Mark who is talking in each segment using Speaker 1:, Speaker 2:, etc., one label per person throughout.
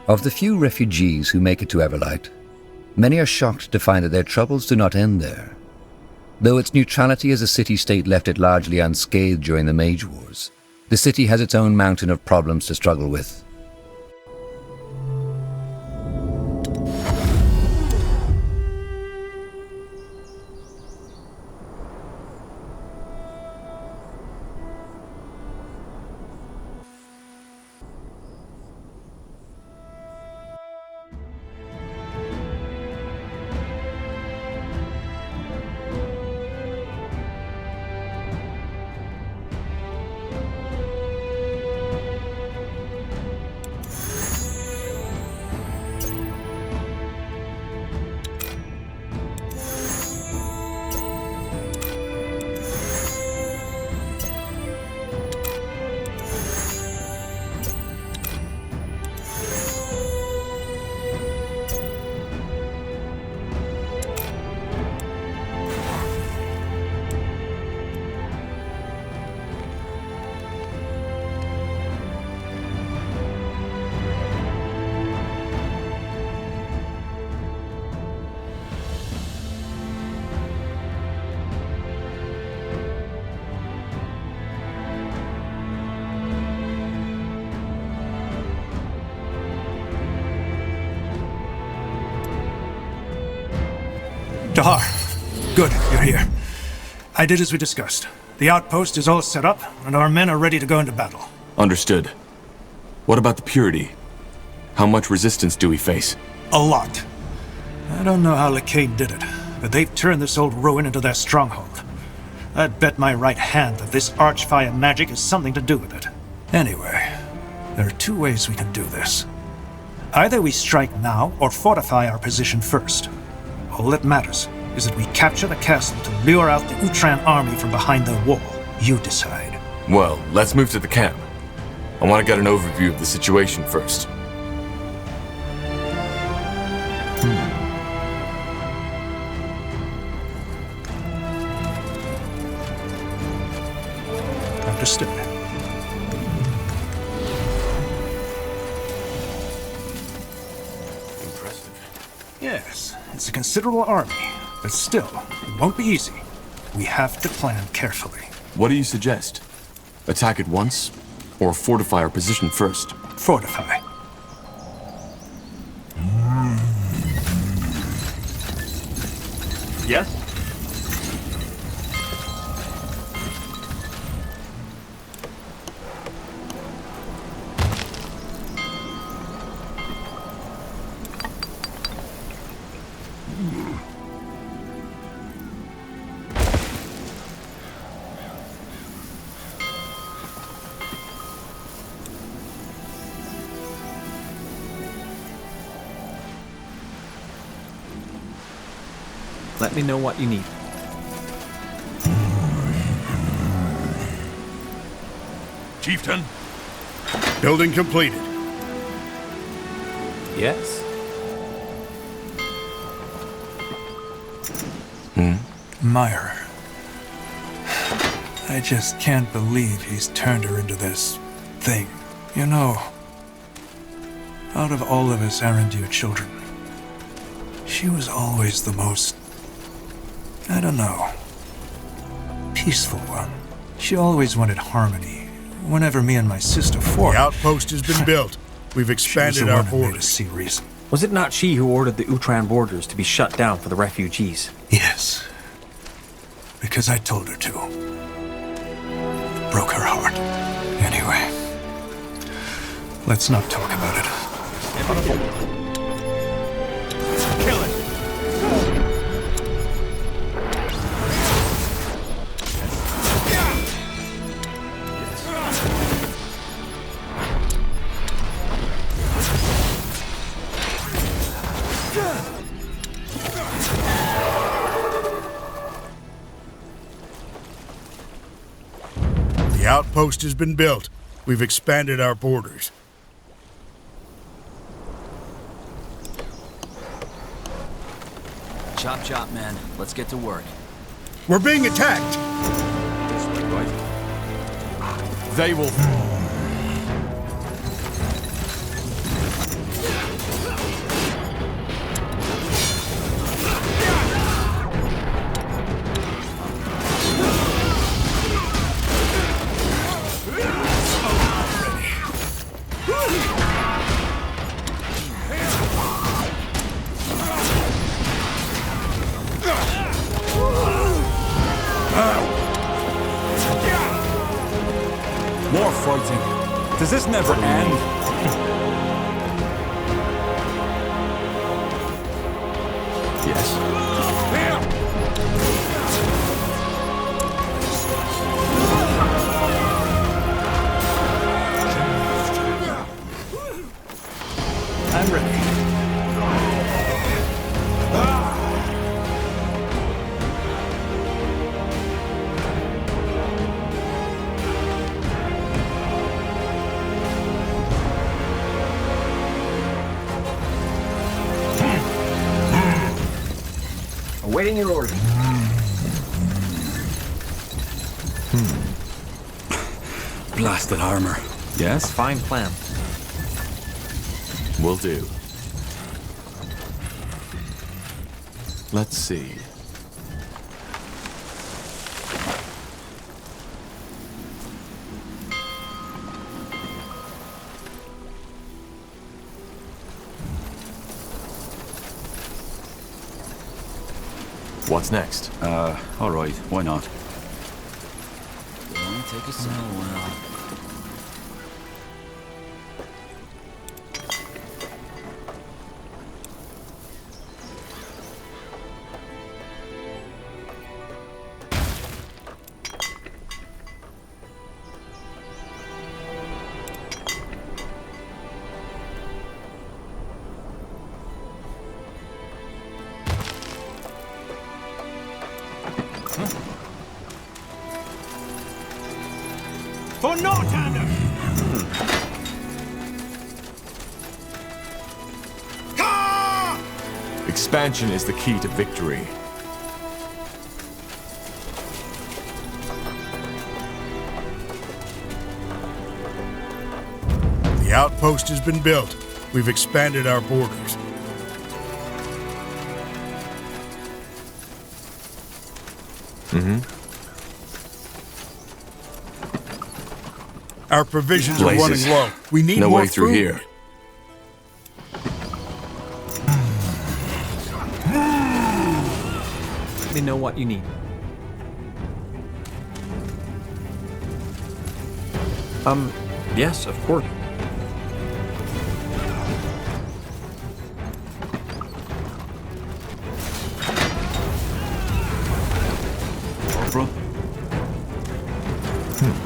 Speaker 1: Of the few refugees who make it to Everlight, many are shocked to find that their troubles do not end there. Though its neutrality as a city-state left it largely unscathed during the Mage Wars, the city has its own mountain of problems to struggle with.
Speaker 2: Dahar, good, you're here. I did as we discussed. The outpost is all set up, and our men are ready to go into battle.
Speaker 3: Understood. What about the Purity? How much resistance do we face?
Speaker 2: A lot. I don't know how Lacade did it, but they've turned this old ruin into their stronghold. I'd bet my right hand that this Archfire magic has something to do with it. Anyway, there are two ways we can do this. Either we strike now, or fortify our position first. All that matters is that we capture the castle to lure out the Utran army from behind their wall. You decide.
Speaker 3: Well, let's move to the camp. I want to get an overview of the situation first.
Speaker 2: Understood.
Speaker 3: Impressive.
Speaker 2: Yes, it's a considerable army, but still, it won't be easy. We have to plan carefully.
Speaker 3: What do you suggest? Attack at once, or fortify our position first?
Speaker 2: Fortify.
Speaker 4: Yes? Let me know what you need.
Speaker 5: Chieftain. Building completed.
Speaker 4: Yes?
Speaker 2: Meyer. I just can't believe he's turned her into this thing. You know, out of all of us Arendir children, she was always the most, I don't know, peaceful one. She always wanted harmony. Whenever me and my sister fought,
Speaker 5: The outpost has been built. We've expanded our
Speaker 2: to
Speaker 5: borders.
Speaker 2: see reason.
Speaker 4: Was it not she who ordered the Utran borders to be shut down for the refugees?
Speaker 2: Yes. Because I told her to. Broke her heart. Anyway, let's not talk about it.
Speaker 5: Kill it. The outpost has been built. We've expanded our borders.
Speaker 6: Chop chop, man. Let's get to work.
Speaker 5: We're being attacked!
Speaker 3: They will fall.
Speaker 7: More fighting. Does this never end?
Speaker 3: Yes.
Speaker 2: I'm ready.
Speaker 4: Awaiting your order.
Speaker 7: Blasted armor.
Speaker 3: Yes?
Speaker 4: Fine plan.
Speaker 3: Will do. Let's see. What's next?
Speaker 7: Alright, why not?
Speaker 6: Won't take us a while.
Speaker 2: For Northander!
Speaker 3: Expansion is the key to victory.
Speaker 5: The outpost has been built. We've expanded our borders. Our provisions are
Speaker 3: Blazes.
Speaker 5: running low. We need
Speaker 3: No
Speaker 5: more
Speaker 3: way through
Speaker 5: food.
Speaker 3: here.
Speaker 4: Let me know what you need. Yes, of course.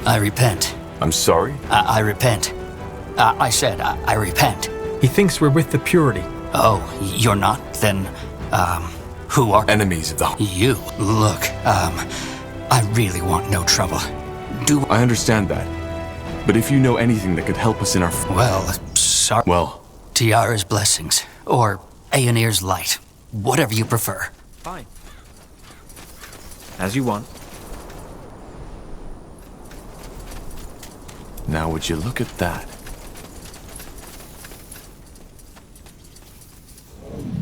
Speaker 8: I repent.
Speaker 3: I'm sorry?
Speaker 8: I repent. I said, I repent.
Speaker 4: He thinks we're with the Purity.
Speaker 8: Oh, you're not? Then, who are
Speaker 3: Enemies of the...
Speaker 8: you? Look, I really want no trouble.
Speaker 3: I understand that. But if you know anything that could help us in our...
Speaker 8: Well, sorry.
Speaker 3: Well,
Speaker 8: Tiara's blessings, or Aeonir's light. Whatever you prefer.
Speaker 4: Fine. As you want.
Speaker 3: now would you look at that?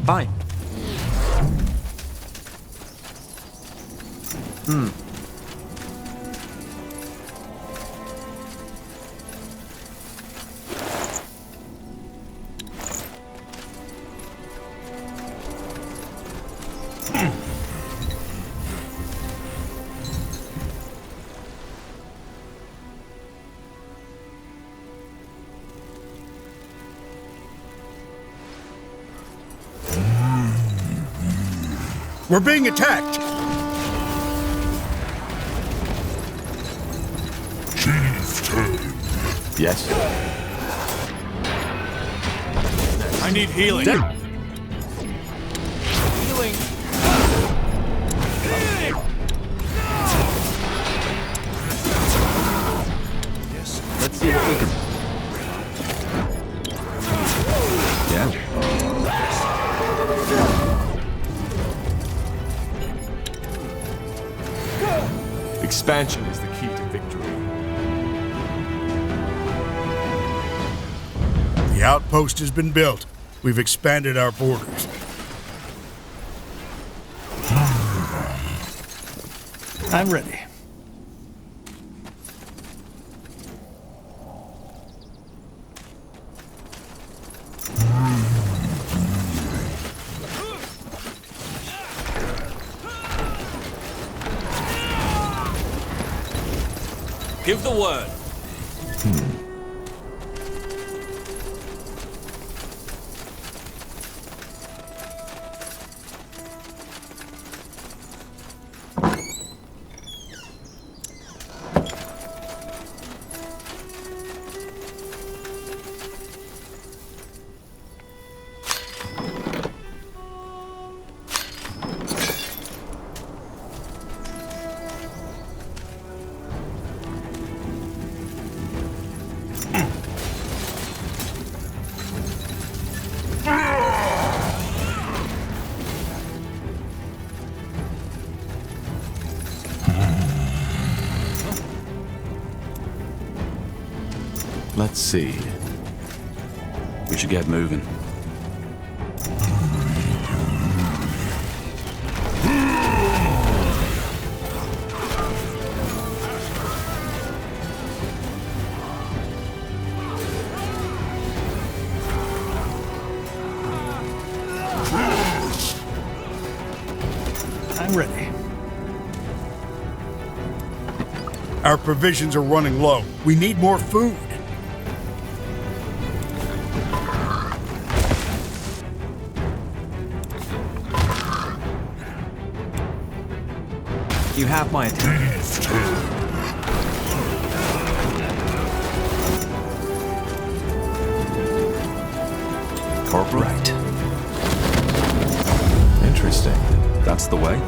Speaker 4: Fine.
Speaker 5: We're being attacked!
Speaker 3: Yes?
Speaker 2: I need healing.
Speaker 4: Healing.
Speaker 2: Yes.
Speaker 4: Let's see what we can.
Speaker 3: Yeah. Expansion is the key to victory.
Speaker 5: The outpost has been built. We've expanded our borders.
Speaker 2: I'm ready.
Speaker 6: Give the word.
Speaker 9: Let's see. We should get moving.
Speaker 2: I'm ready.
Speaker 5: Our provisions are running low. We need more food.
Speaker 4: You have my attention.
Speaker 9: Corporal?
Speaker 4: Right.
Speaker 9: Interesting. That's the way?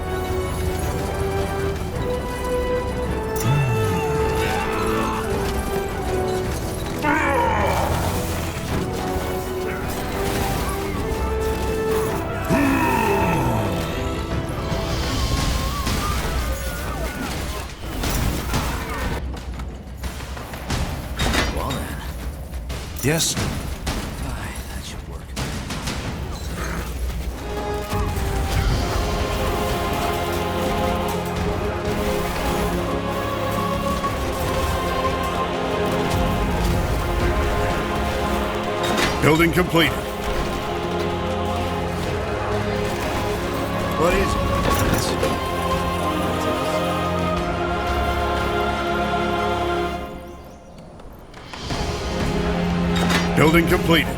Speaker 6: Well then.
Speaker 2: Yes?
Speaker 6: Aye, that should work.
Speaker 5: Building completed. What is it? Building completed.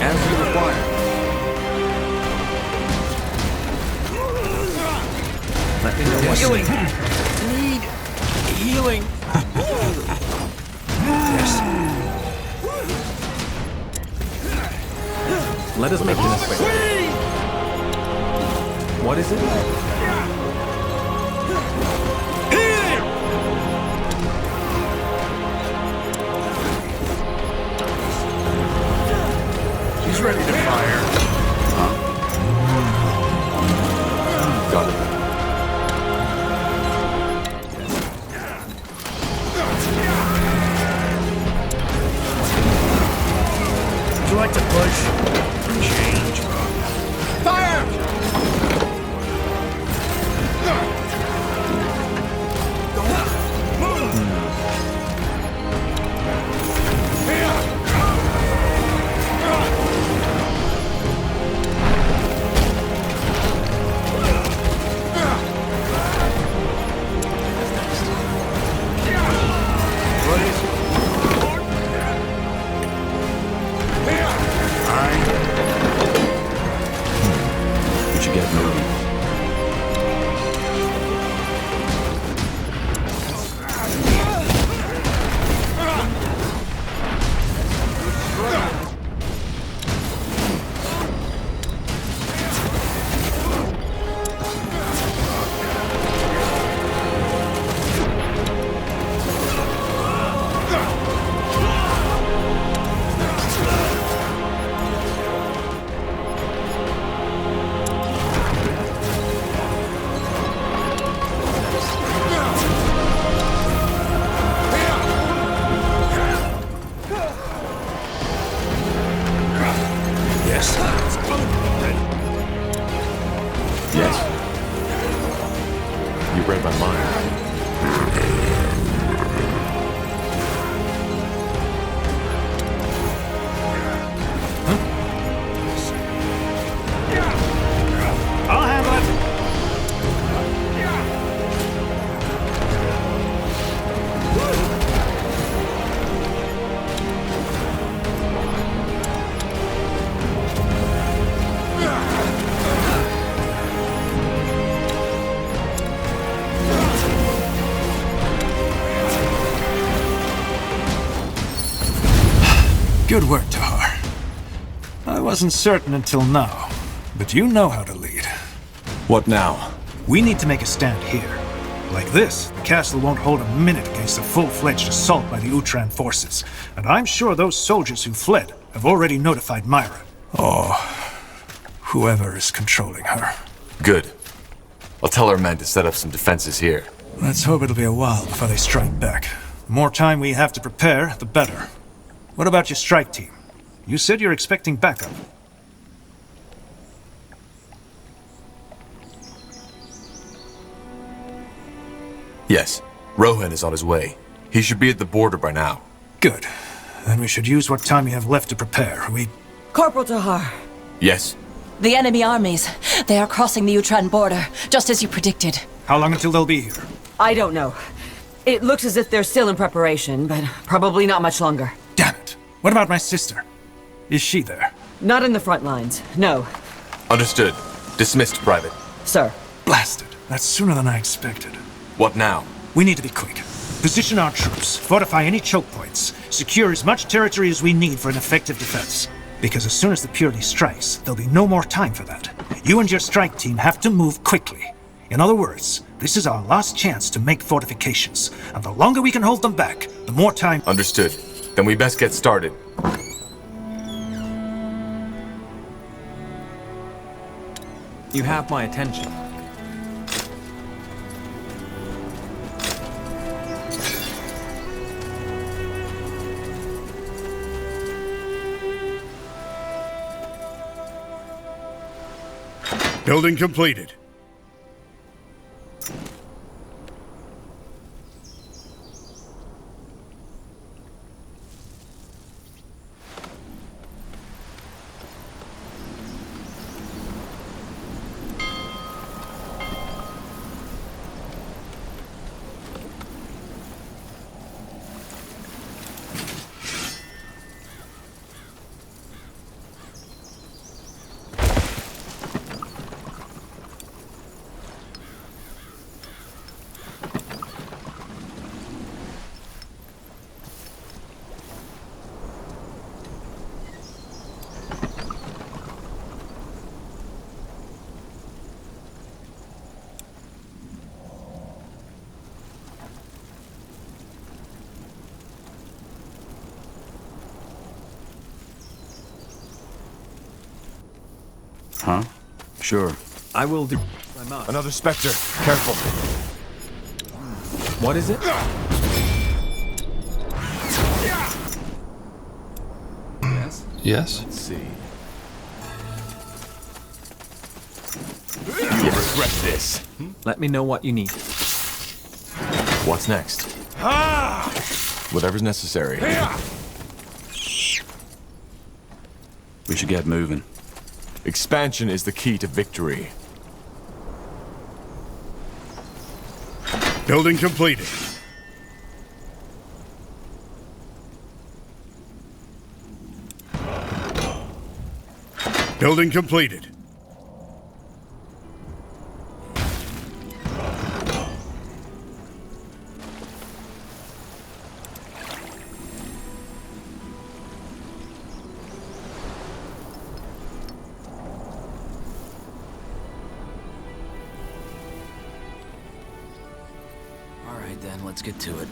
Speaker 4: As you require. Let me know what you need. Healing. Let us make this quick. What is it?
Speaker 5: He's ready to fire.
Speaker 9: Got it.
Speaker 5: Would you like to push? Change. Fire!
Speaker 3: my mind.
Speaker 2: I'll handle it. Good work, Tahar. I wasn't certain until now, but you know how to lead.
Speaker 3: What now?
Speaker 2: We need to make a stand here. Like this, the castle won't hold a minute against a full-fledged assault by the Utran forces, and I'm sure those soldiers who fled have already notified Myra. Or whoever is controlling her.
Speaker 3: Good. I'll tell our men to set up some defenses here.
Speaker 2: Let's hope it'll be a while before they strike back. The more time we have to prepare, the better. What about your strike team? You said you're expecting backup.
Speaker 3: Yes, Rohan is on his way. He should be at the border by now.
Speaker 2: Good. Then we should use what time we have left to prepare.
Speaker 10: Corporal Tahar,
Speaker 3: Yes?
Speaker 10: the enemy armies. They are crossing the Utran border, just as you predicted.
Speaker 2: How long until they'll be here?
Speaker 10: I don't know. It looks as if they're still in preparation, but probably not much longer.
Speaker 2: Damn it. What about my sister? Is she there?
Speaker 10: Not in the front lines, no.
Speaker 3: Understood. Dismissed, Private.
Speaker 10: Sir.
Speaker 2: Blasted. That's sooner than I expected.
Speaker 3: What now?
Speaker 2: We need to be quick. Position our troops, fortify any choke points, secure as much territory as we need for an effective defense. Because as soon as the Purity strikes, there'll be no more time for that. You and your strike team have to move quickly. In other words, this is our last chance to make fortifications, and the longer we can hold them back, the more time—
Speaker 3: Understood. Then we best get started.
Speaker 4: You have my attention.
Speaker 5: Building completed.
Speaker 9: Huh? Sure.
Speaker 4: I will do. I must.
Speaker 3: Another Spectre. Careful.
Speaker 4: What is it? Yes?
Speaker 9: Yes?
Speaker 3: Let's see. You'll regret this.
Speaker 4: Let me know what you need.
Speaker 3: What's next? Whatever's necessary.
Speaker 9: We should get moving.
Speaker 3: Expansion is the key to victory.
Speaker 5: Building completed. Building completed.
Speaker 8: Alright then, let's get to it.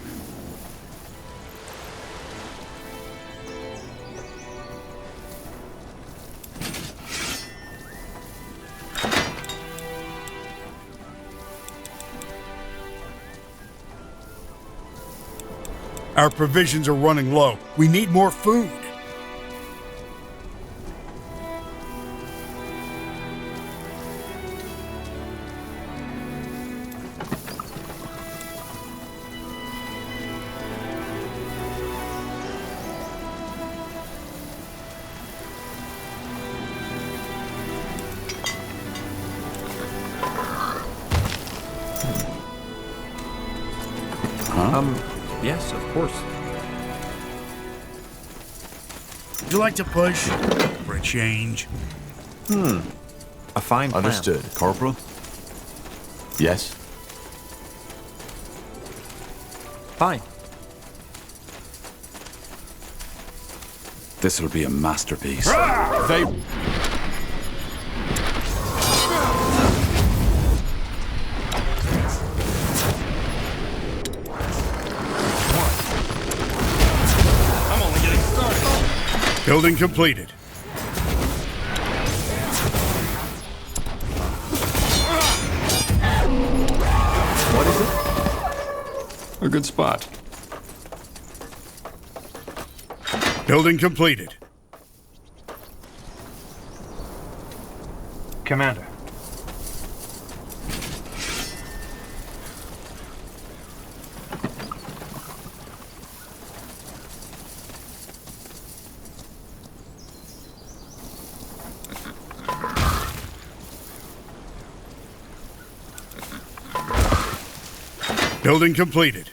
Speaker 5: Our provisions are running low. We need more food.
Speaker 4: Yes, of course.
Speaker 5: Would you like to push? For a change?
Speaker 4: A fine plan.
Speaker 7: Understood, Corporal.
Speaker 3: Yes?
Speaker 4: Fine.
Speaker 7: This'll be a masterpiece.
Speaker 3: They...
Speaker 6: I'm only getting started.
Speaker 5: Building completed.
Speaker 3: What is it? A good spot.
Speaker 5: Building completed.
Speaker 2: Commander.
Speaker 5: Building completed.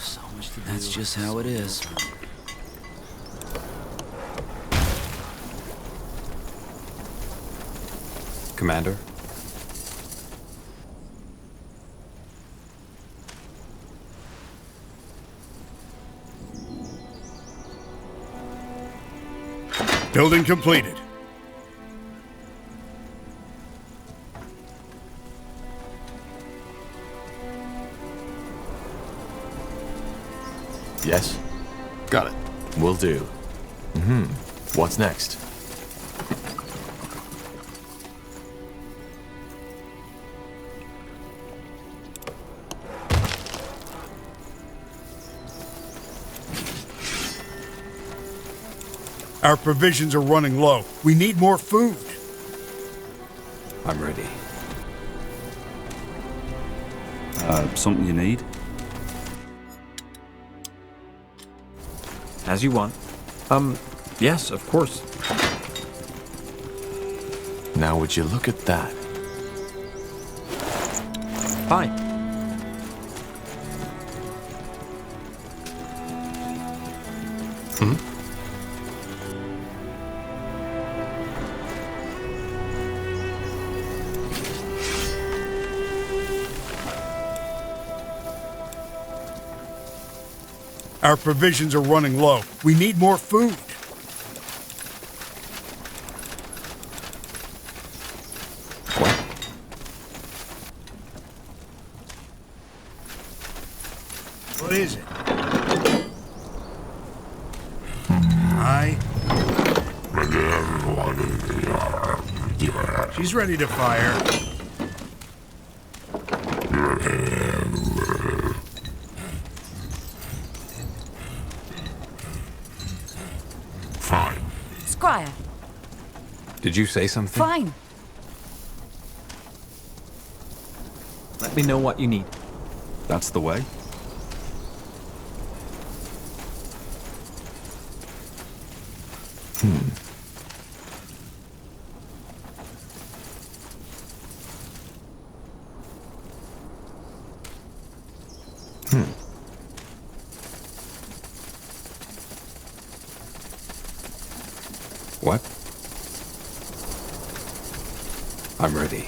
Speaker 6: So much to do.
Speaker 8: That's just how it is.
Speaker 4: Commander?
Speaker 5: Building completed.
Speaker 3: Yes? Got it. Will do. What's next?
Speaker 5: Our provisions are running low. We need more food.
Speaker 7: I'm ready. Something you need?
Speaker 4: As you want. Yes, of course.
Speaker 3: Now would you look at that?
Speaker 4: Fine.
Speaker 5: Our provisions are running low. We need more food.
Speaker 3: What?
Speaker 5: What is it? She's ready to fire.
Speaker 3: Fine.
Speaker 10: Squire,
Speaker 4: Did you say something?
Speaker 10: fine.
Speaker 4: Let me know what you need.
Speaker 7: That's the way.
Speaker 4: What? I'm ready.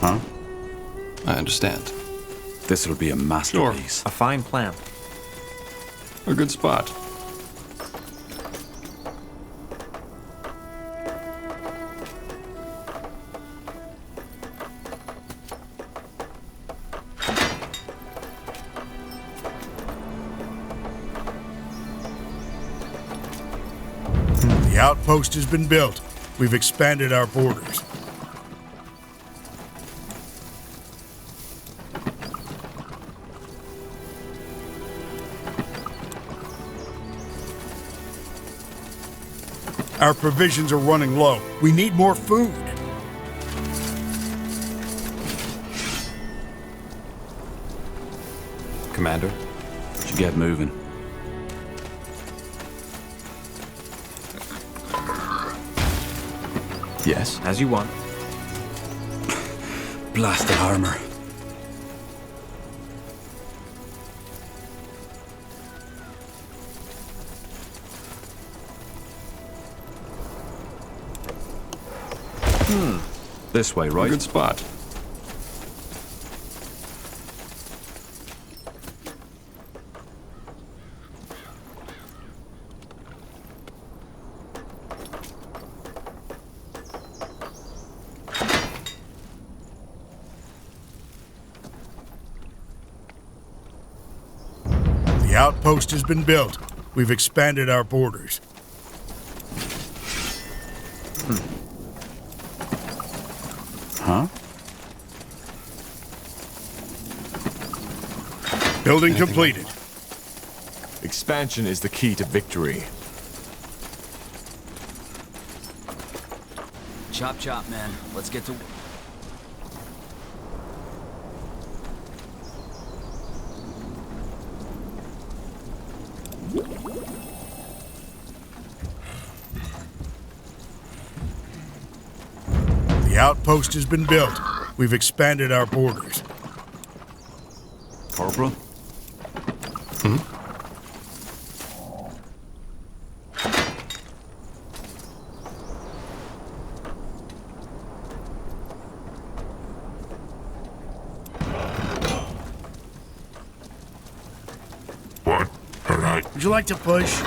Speaker 9: Huh?
Speaker 3: I understand.
Speaker 9: This'll be a masterpiece.
Speaker 4: A fine plan.
Speaker 3: A good spot.
Speaker 5: The outpost has been built. We've expanded our borders. Our provisions are running low. We need more food.
Speaker 9: Commander, should get moving. Yes?
Speaker 4: As you want.
Speaker 9: Blasted armor. This way,
Speaker 3: A
Speaker 9: right?
Speaker 3: good spot.
Speaker 5: The outpost has been built. We've expanded our borders.
Speaker 9: Huh?
Speaker 5: Building completed.
Speaker 3: Expansion is the key to victory.
Speaker 8: Chop chop, man. Let's get to work.
Speaker 5: The outpost has been built. We've expanded our borders.
Speaker 9: Corporal?
Speaker 5: What? All right. Would you like to push?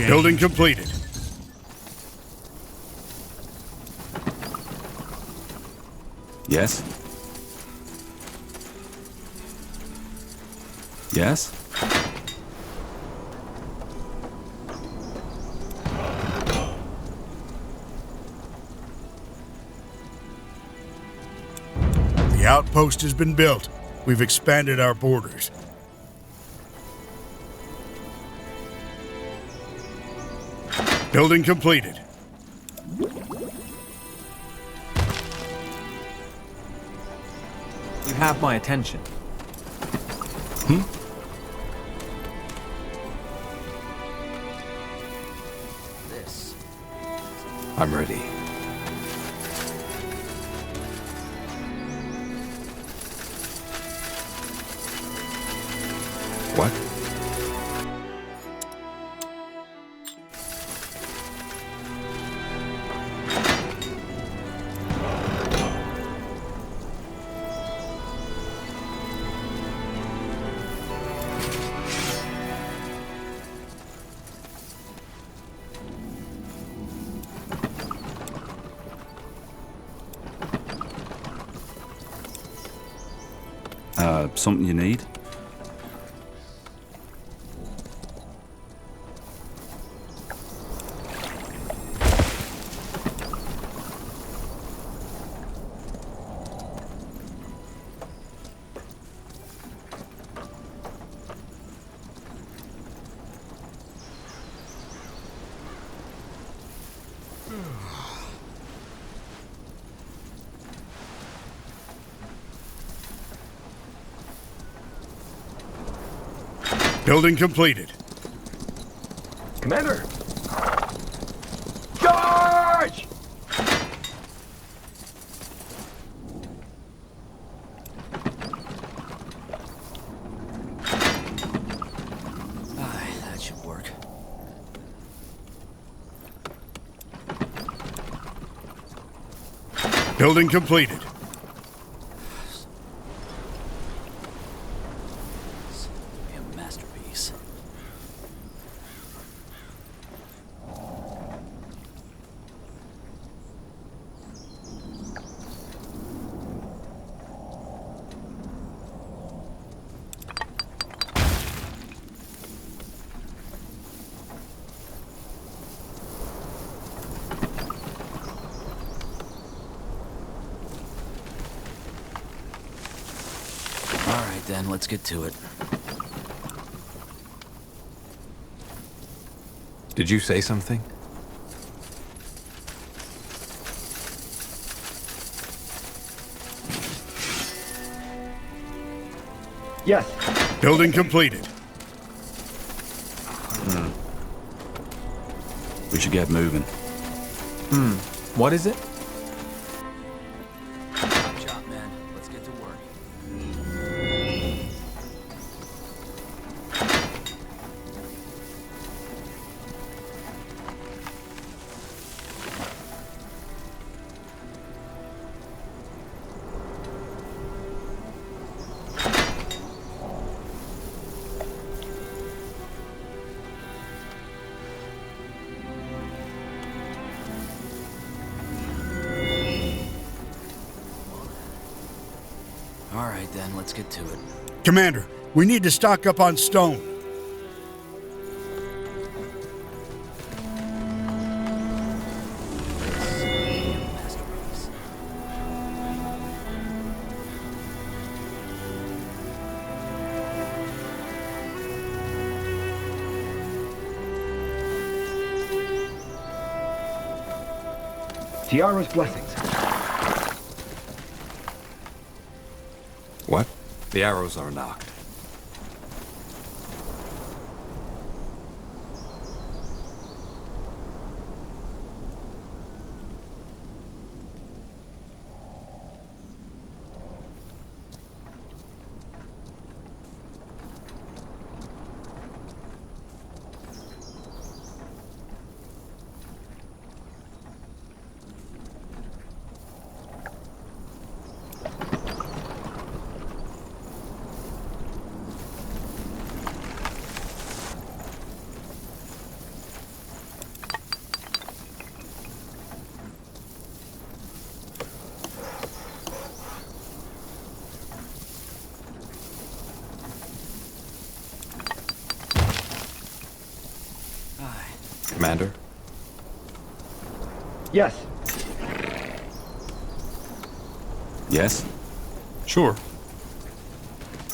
Speaker 5: Building completed.
Speaker 9: Yes? Yes?
Speaker 5: The outpost has been built. We've expanded our borders. Building completed.
Speaker 4: You have my attention.
Speaker 8: This.
Speaker 3: I'm ready. What?
Speaker 9: Something you need?
Speaker 5: Building completed.
Speaker 6: Commander! Charge!
Speaker 8: That should work.
Speaker 5: Building completed.
Speaker 8: please. All right, then, let's get to it.
Speaker 9: Did you say something?
Speaker 4: Yes.
Speaker 5: Building completed.
Speaker 6: We should get moving.
Speaker 7: What is it?
Speaker 8: Chop, chop, man. Let's get to work. All right, then, let's get to it.
Speaker 5: Commander, we need to stock up on stone.
Speaker 8: Masterpiece.
Speaker 4: Tiara's blessings.
Speaker 9: What? The arrows are knocked. Commander?
Speaker 4: Yes.
Speaker 9: Yes?
Speaker 3: Sure.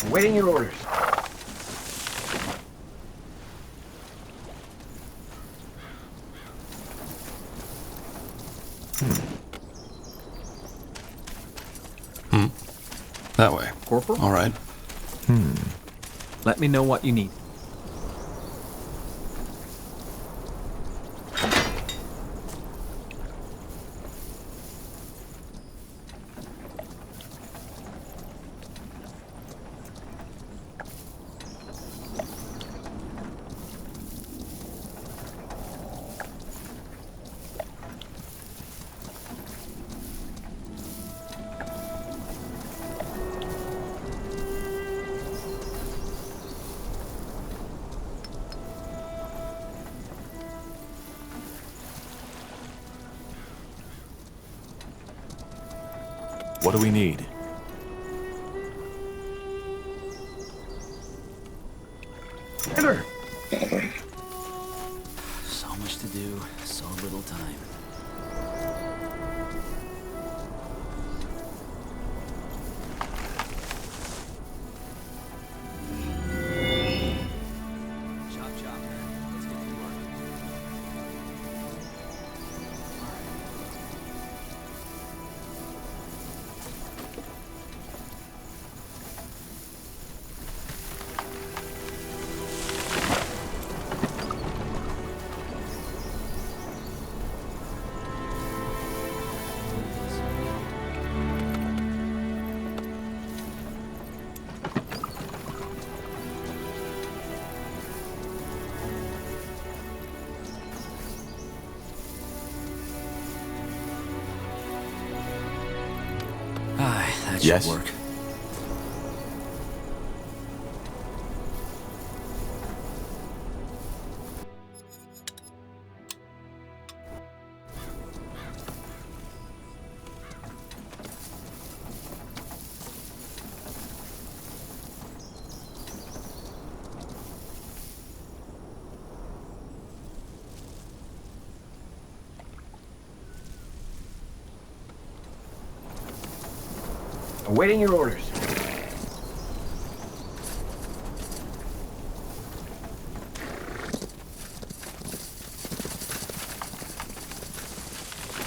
Speaker 4: Awaiting your orders.
Speaker 9: That way.
Speaker 7: Corporal?
Speaker 9: All right.
Speaker 7: Let me know what you need.
Speaker 3: What do we need?
Speaker 4: Commander!
Speaker 8: So much to do, so little time. Chop, chop, man. Let's get to work. That
Speaker 3: Yes?
Speaker 8: should work.
Speaker 4: Awaiting your orders.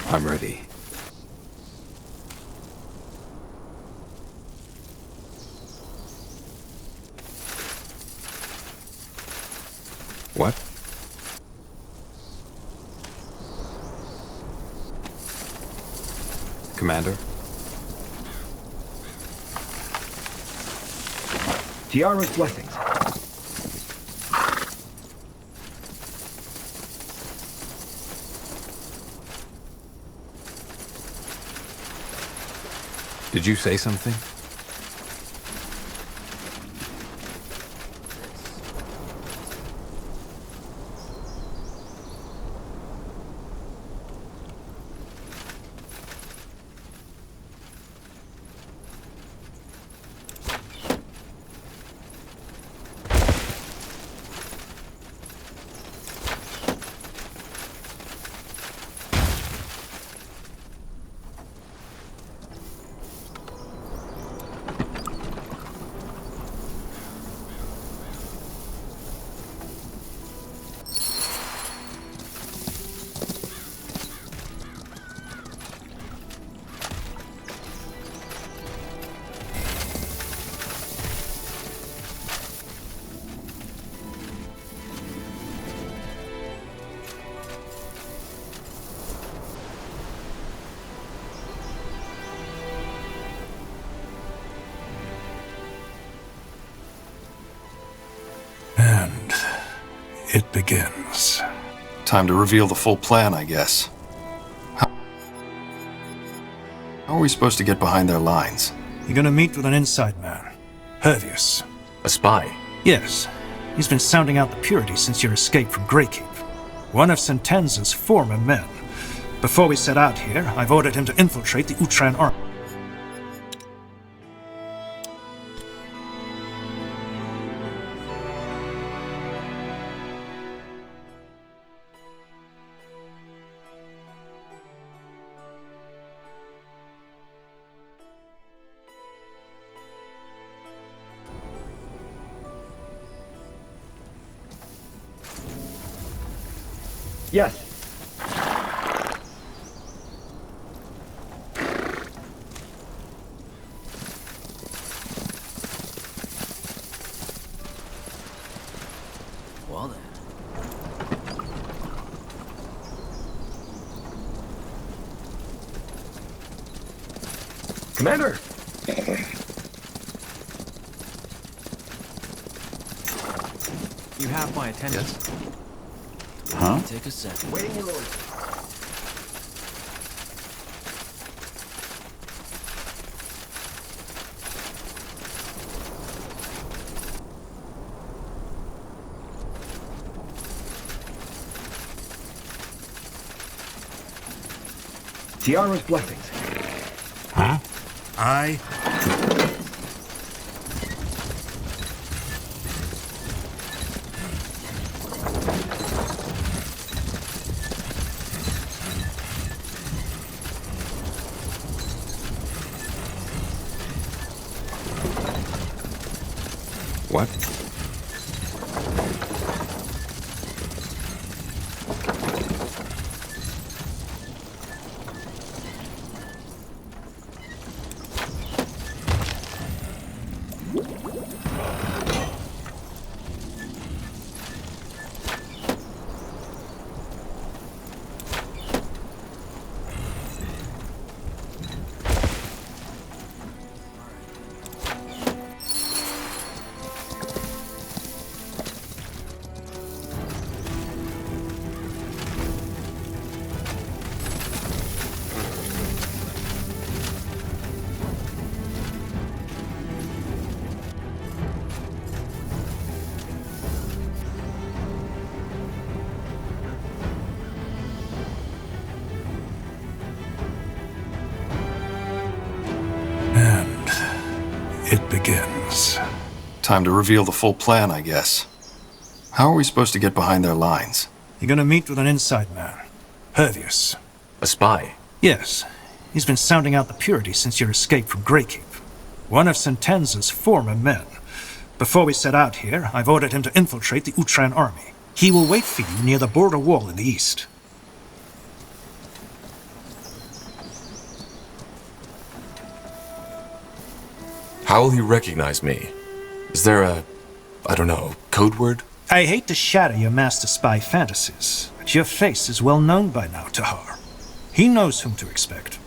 Speaker 9: I'm ready. What? Commander?
Speaker 4: Tiara's blessings.
Speaker 9: Did you say something?
Speaker 2: And it begins.
Speaker 3: Time to reveal the full plan, I guess. How are we supposed to get behind their lines?
Speaker 2: You're gonna meet with an inside man. Hervius.
Speaker 9: A spy?
Speaker 2: Yes. He's been sounding out the Purity since your escape from Greykeep. One of Sentenza's former men. Before we set out here, I've ordered him to infiltrate the Utran army.
Speaker 4: Yes.
Speaker 6: Well then.
Speaker 4: Commander!
Speaker 6: You have my attention.
Speaker 9: Yes.
Speaker 7: Huh?
Speaker 6: Take a second.
Speaker 4: Waiting your orders. Tiara's blessings.
Speaker 7: Huh?
Speaker 5: I...
Speaker 9: What?
Speaker 2: It begins.
Speaker 3: Time to reveal the full plan, I guess. How are we supposed to get behind their lines?
Speaker 2: You're gonna meet with an inside man. Hervius.
Speaker 9: A spy?
Speaker 2: Yes. He's been sounding out the Purity since your escape from Greykeep. one of Sentenza's former men. Before we set out here, I've ordered him to infiltrate the Utran army. He will wait for you near the border wall in the east.
Speaker 11: How will he recognize me? Is there a, I don't know, code word?
Speaker 2: I hate to shatter your master spy fantasies, but your face is well known by now, Tahar. He knows whom to expect.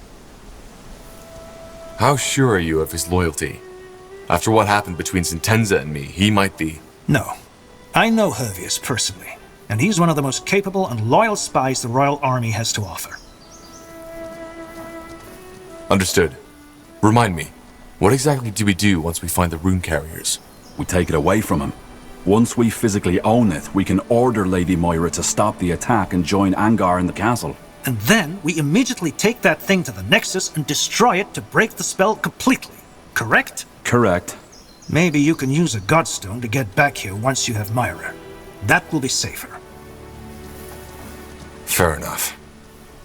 Speaker 11: How sure are you of his loyalty? After what happened between Sentenza and me, he might be...
Speaker 2: No. I know Hervius personally, and he's one of the most capable and loyal spies the Royal Army has to offer.
Speaker 11: Understood. Remind me, what exactly do we do once we find the rune carriers?
Speaker 9: We take it away from him. Once we physically own it, we can order Lady Moira to stop the attack and join Angar in the castle.
Speaker 2: And then we immediately take that thing to the Nexus and destroy it to break the spell completely. Correct?
Speaker 9: Correct.
Speaker 2: Maybe you can use a Godstone to get back here once you have Moira. That will be safer.
Speaker 11: Fair enough.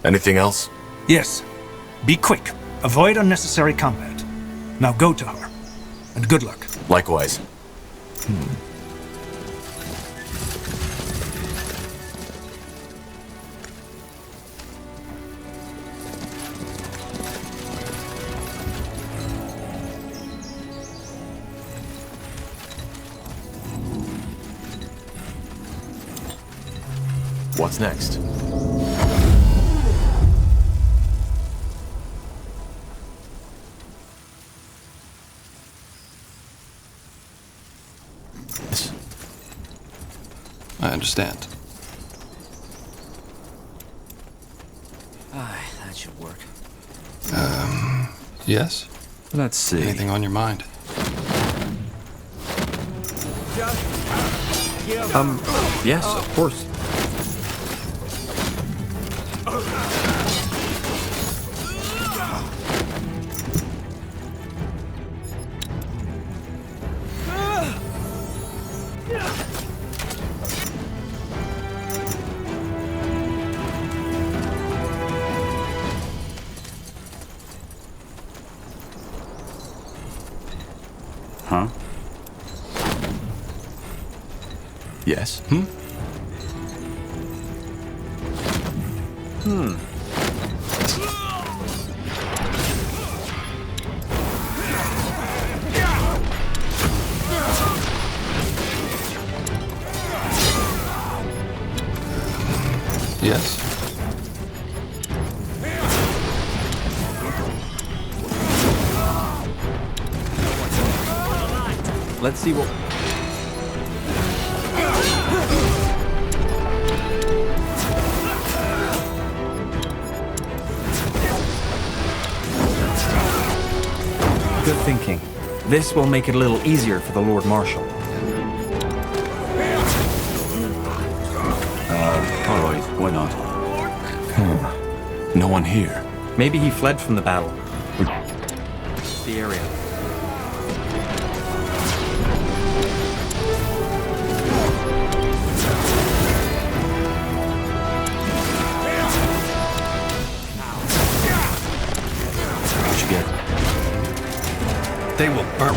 Speaker 11: Anything else?
Speaker 2: Yes. Be quick. Avoid unnecessary combat. Now go to her. And good luck.
Speaker 11: Likewise.
Speaker 4: What's next?
Speaker 3: I understand.
Speaker 6: Aye, that should work.
Speaker 3: Yes?
Speaker 9: Let's see.
Speaker 3: Anything on your mind?
Speaker 4: Yes, of course.
Speaker 9: Huh?
Speaker 4: Yes.
Speaker 3: Yes?
Speaker 4: Let's see what... Good thinking. This will make it a little easier for the Lord Marshal.
Speaker 9: Alright, why not?
Speaker 11: No one here.
Speaker 4: Maybe he fled from the battle. The area.
Speaker 11: What'd you get?
Speaker 3: They will burn.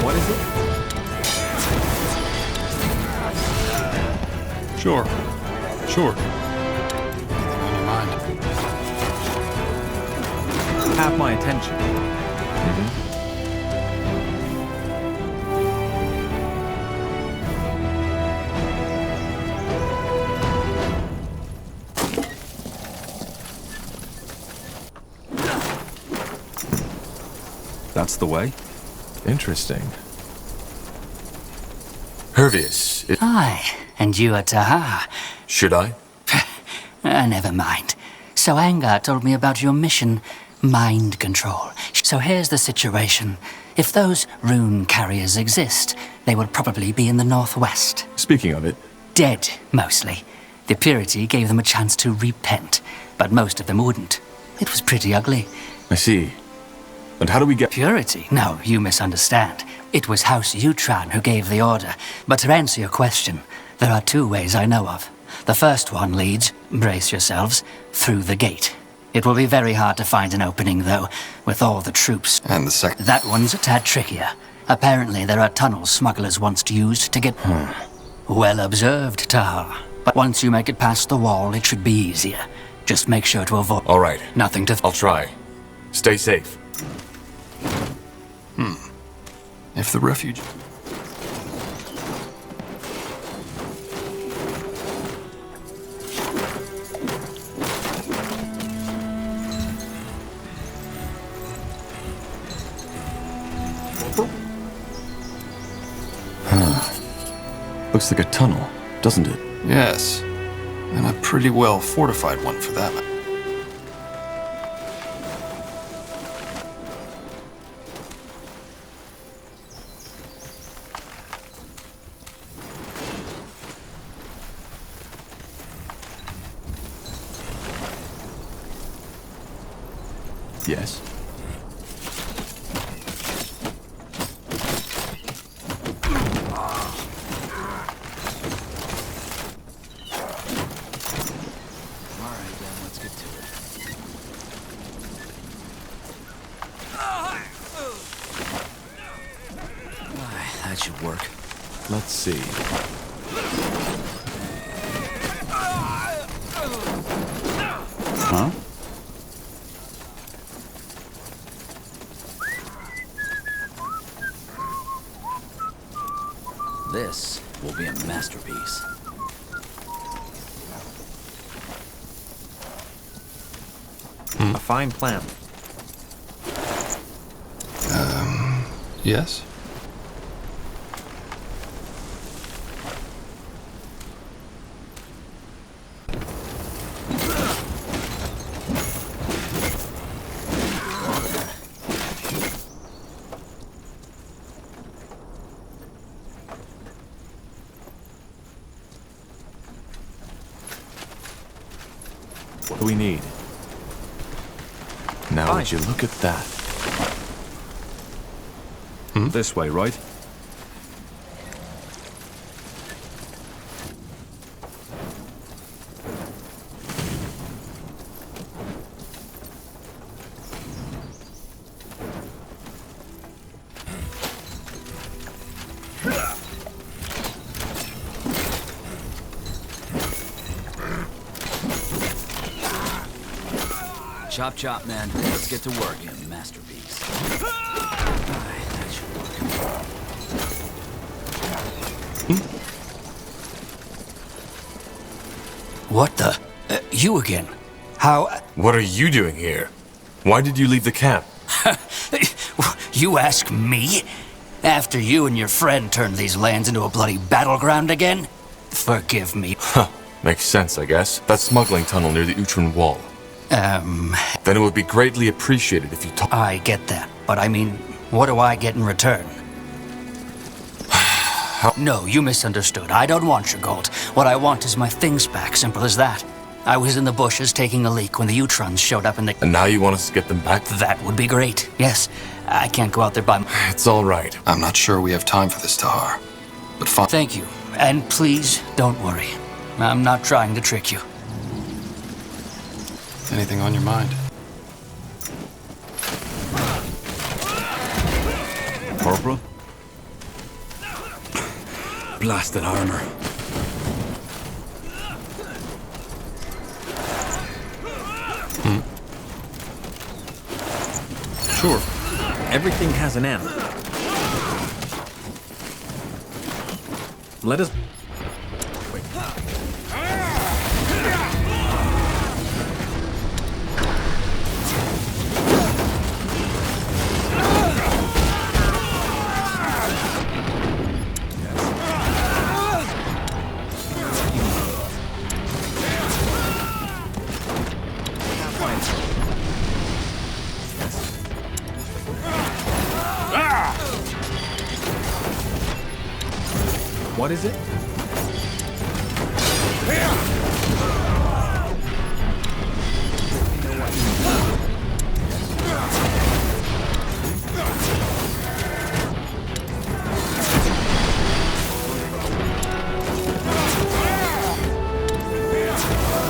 Speaker 4: What is it?
Speaker 3: Sure. Sure. On your mind.
Speaker 6: Have my attention.
Speaker 9: That's the way.
Speaker 4: Interesting.
Speaker 11: Hervius,
Speaker 8: Aye, and you are Tahar.
Speaker 11: should I?
Speaker 8: Never mind. So Angar told me about your mission, mind control. So here's the situation. If those rune carriers exist, they would probably be in the northwest.
Speaker 4: Speaking of it,
Speaker 8: Dead, mostly. The purity gave them a chance to repent, but most of them wouldn't. It was pretty ugly.
Speaker 11: I see. And how do we get...
Speaker 8: Purity? No, you misunderstand. It was House Utran who gave the order. But to answer your question, there are 2 ways I know of. The first one leads, brace yourselves, through the gate. It will be very hard to find an opening, though, with all the troops.
Speaker 3: And the second...
Speaker 8: That one's a tad trickier. Apparently there are tunnels smugglers once used to get... Well observed, Tahar. But once you make it past the wall, it should be easier. Just make sure to avoid...
Speaker 11: All right.
Speaker 8: Nothing to...
Speaker 11: I'll try. Stay safe.
Speaker 3: If the refuge...
Speaker 11: Looks like a tunnel, doesn't it?
Speaker 3: Yes. And a pretty well fortified one for that matter.
Speaker 11: Yes.
Speaker 6: That should work.
Speaker 11: Let's see. Huh?
Speaker 6: This will be a masterpiece.
Speaker 4: A fine plan.
Speaker 3: Yes?
Speaker 4: What do we need?
Speaker 11: Now would you look at that?
Speaker 4: This way, right?
Speaker 6: Chop chop, man. Let's get to work. A masterpiece. Alright, that should work.
Speaker 8: What the? You again? How?
Speaker 11: What are you doing here? Why did you leave the camp?
Speaker 8: You ask me? After you and your friend turned these lands into a bloody battleground again? Forgive me.
Speaker 11: Huh. Makes sense, I guess. That smuggling tunnel near the Utran wall. Then it would be greatly appreciated if you talk.
Speaker 8: I get that, but I mean, what do I get in return? No, you misunderstood. I don't want your gold. What I want is my things back, simple as that. I was in the bushes taking a leak when the Utrons showed up in the...
Speaker 11: And now you want us to get them back?
Speaker 8: That would be great, yes. I can't go out there by...
Speaker 11: It's all right.
Speaker 3: I'm not sure we have time for this, Tahar. But fine.
Speaker 8: Thank you. And please, don't worry. I'm not trying to trick you.
Speaker 3: Anything on your mind?
Speaker 9: Corporal? Blasted armor.
Speaker 4: Sure. Everything has an end. Let us... What is it?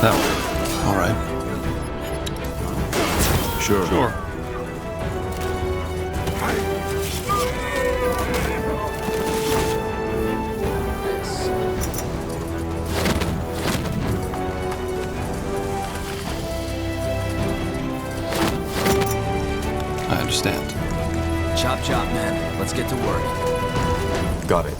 Speaker 3: No. All right.
Speaker 9: Sure.
Speaker 3: Sure. I understand.
Speaker 6: Chop chop, man. Let's get to work.
Speaker 11: Got it.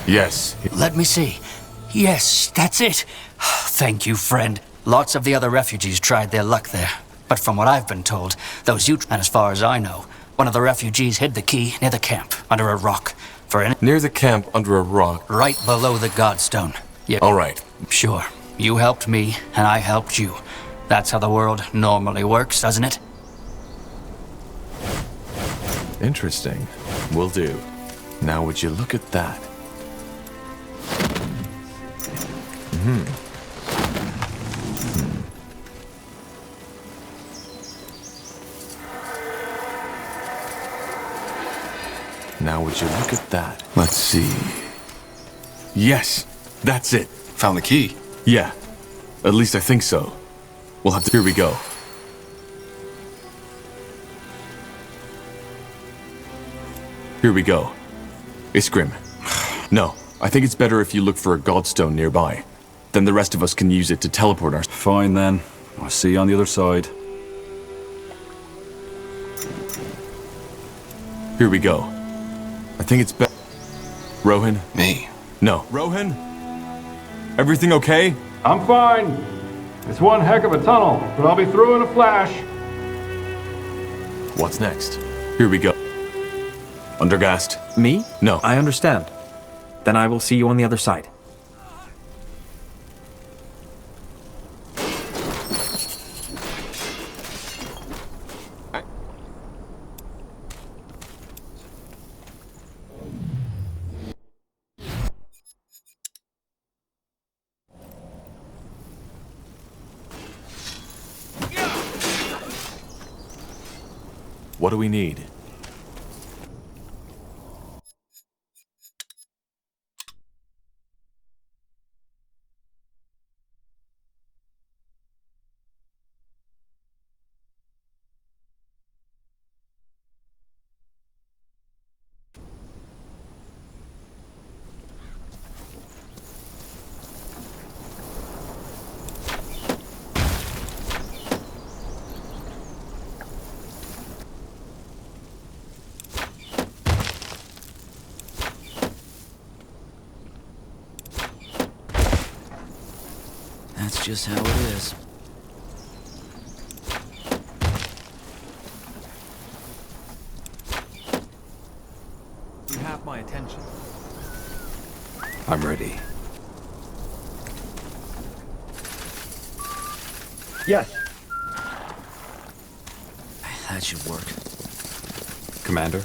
Speaker 11: Yes.
Speaker 8: Let me see. Yes, that's it. Thank you, friend. Lots of the other refugees tried their luck there. But from what I've been told, those and as far as I know, one of the refugees hid the key near the camp, under a rock.
Speaker 11: Near the camp, under a rock.
Speaker 8: Right below the Godstone. Yeah.
Speaker 11: All right.
Speaker 8: Sure. You helped me, and I helped you. That's how the world normally works, doesn't it?
Speaker 11: Interesting. Will do. Now would you look at that? Now would you look at that?
Speaker 3: Let's see.
Speaker 11: Yes! That's it!
Speaker 3: Found the key.
Speaker 11: Yeah. At least I think so. We'll have to... Here we go. Here we go. Iskrim. No, I think it's better if you look for a godstone nearby. Then the rest of us can use it to teleport our...
Speaker 9: Fine then. I'll see you on the other side.
Speaker 11: Here we go. I think it's better... Rohan?
Speaker 3: Me.
Speaker 11: No. Rohan? Everything okay?
Speaker 7: I'm fine. It's one heck of a tunnel, but I'll be through in a flash.
Speaker 11: What's next? Here we go. Undergast?
Speaker 4: Me?
Speaker 11: No.
Speaker 4: I understand. Then I will see you on the other side.
Speaker 11: What do we need?
Speaker 6: That's just how it is.
Speaker 4: You have my attention.
Speaker 11: I'm ready.
Speaker 7: Yes.
Speaker 6: That should work.
Speaker 11: Commander?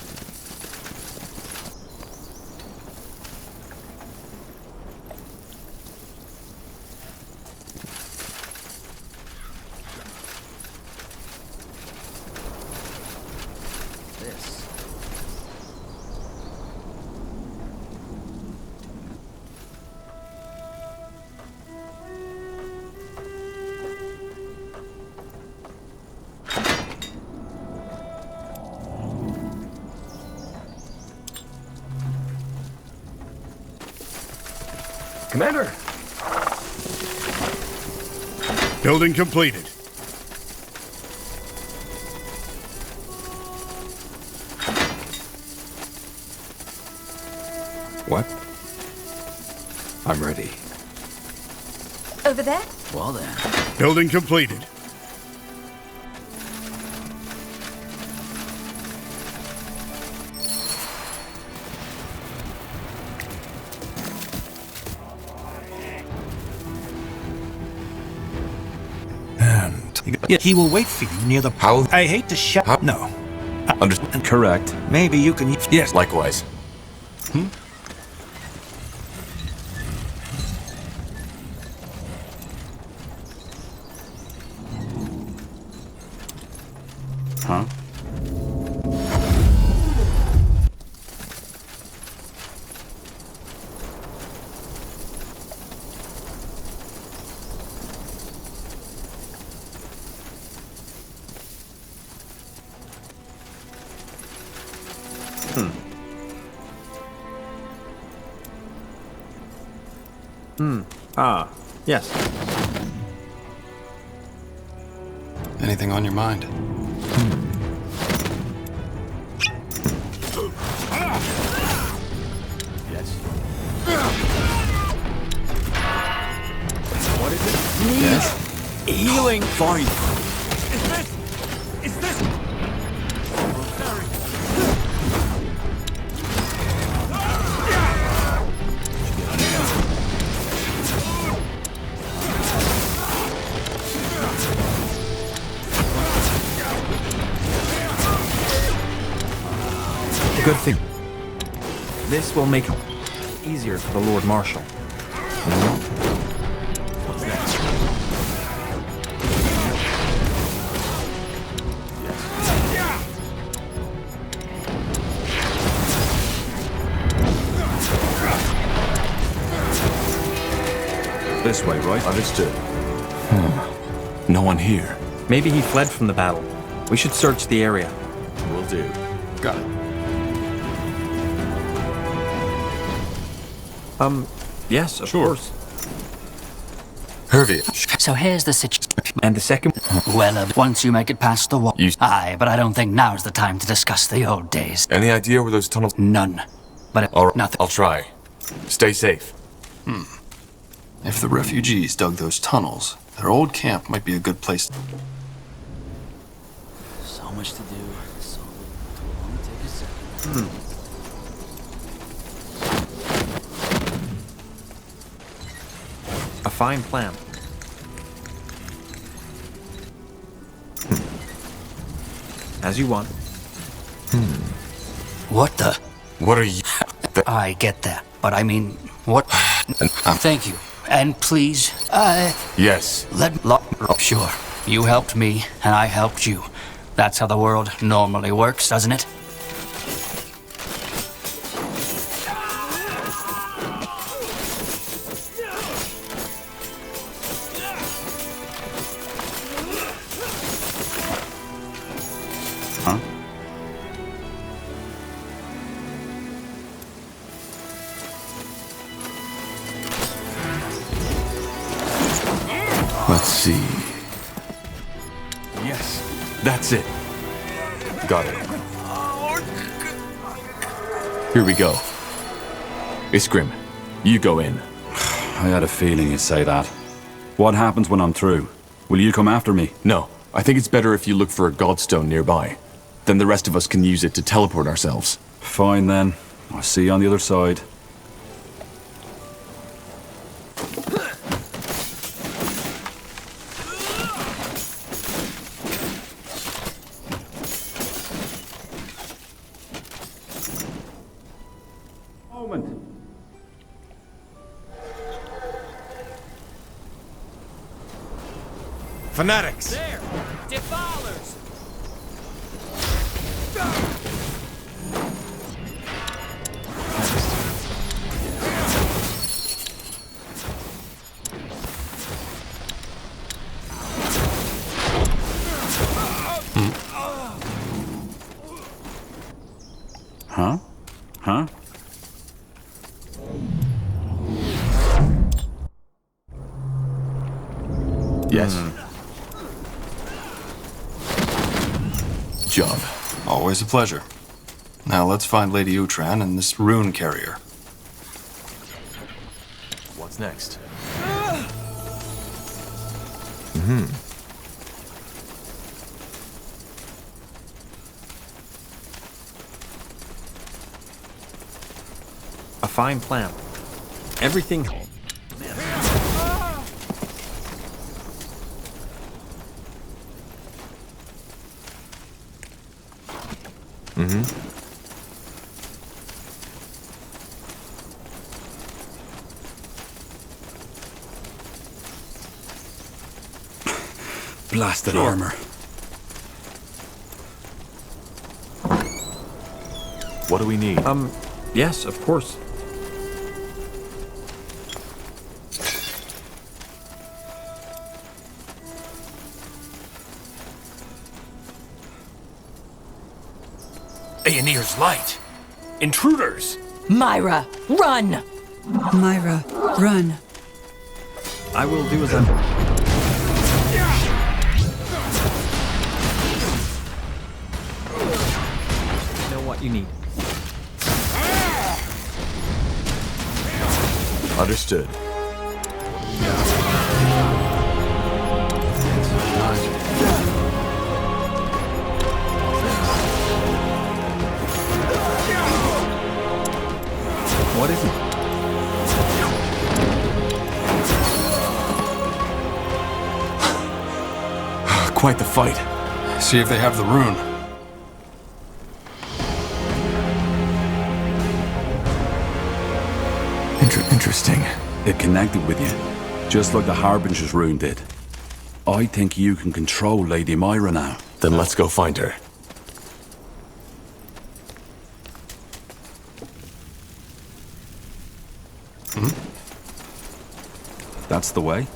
Speaker 6: This.
Speaker 7: Commander!
Speaker 5: Building completed.
Speaker 11: What? I'm ready.
Speaker 10: Over there?
Speaker 6: Well then.
Speaker 5: Building completed.
Speaker 2: Yeah, he will wait for you near the...
Speaker 11: How?
Speaker 2: I hate to shut... No.
Speaker 11: Understand?
Speaker 4: Correct.
Speaker 2: Maybe you can... Yes.
Speaker 11: Likewise.
Speaker 9: Huh?
Speaker 4: Ah, yes.
Speaker 3: Anything on your mind?
Speaker 6: Yes.
Speaker 4: What is it?
Speaker 3: Yes?
Speaker 4: Healing.
Speaker 11: Fine.
Speaker 6: Is this?
Speaker 4: A good thing. This will make it easier for the Lord Marshal.
Speaker 6: What's next?
Speaker 11: This way, right? Understood. No one here.
Speaker 4: Maybe he fled from the battle. We should search the area.
Speaker 11: Will do.
Speaker 3: Got it.
Speaker 4: Yes, of course.
Speaker 3: Hervey.
Speaker 8: So here's the situation.
Speaker 4: And the second...
Speaker 8: Well, once you make it past the wall.
Speaker 11: You-
Speaker 8: Aye, but I don't think now's the time to discuss the old days.
Speaker 11: Any idea where those tunnels...
Speaker 8: None. But
Speaker 11: All right,
Speaker 8: nothing.
Speaker 11: I'll try. Stay safe.
Speaker 3: If the refugees dug those tunnels, their old camp might be a good place.
Speaker 6: So much to do. So it will only take a second.
Speaker 4: A fine plan. As you want.
Speaker 8: What the?
Speaker 11: What are you...
Speaker 8: I get that, but I mean, what? Thank you. And please,
Speaker 11: Yes.
Speaker 8: Sure. You helped me, and I helped you. That's how the world normally works, doesn't it?
Speaker 11: Huh? Let's see. Yes. That's it. Got it. Here we go. Iskrim, you go in.
Speaker 9: I had a feeling you'd say that. What happens when I'm through? Will you come after me?
Speaker 11: No, I think it's better if you look for a godstone nearby. Then the rest of us can use it to teleport ourselves.
Speaker 9: Fine then. I'll see you on the other side.
Speaker 7: Fanatics!
Speaker 6: There! Defilers!
Speaker 9: Huh? Huh?
Speaker 11: Yes.
Speaker 3: Job. Always a pleasure. Now let's find Lady Utran and this rune carrier.
Speaker 6: What's next?
Speaker 4: A fine plan. Everything...
Speaker 9: Blasted armor.
Speaker 6: What do we need?
Speaker 4: Yes, of course.
Speaker 6: Aeonir's light!
Speaker 4: Intruders!
Speaker 10: Myra, run!
Speaker 12: Myra, run.
Speaker 4: I will do as I'm... Know what you need.
Speaker 11: Understood.
Speaker 4: What is it?
Speaker 11: Quite the fight.
Speaker 3: See if they have the rune.
Speaker 11: Interesting.
Speaker 9: It connected with you, just like the Harbinger's rune did. I think you can control Lady Myra now.
Speaker 11: Then let's go find her.
Speaker 9: That's the way.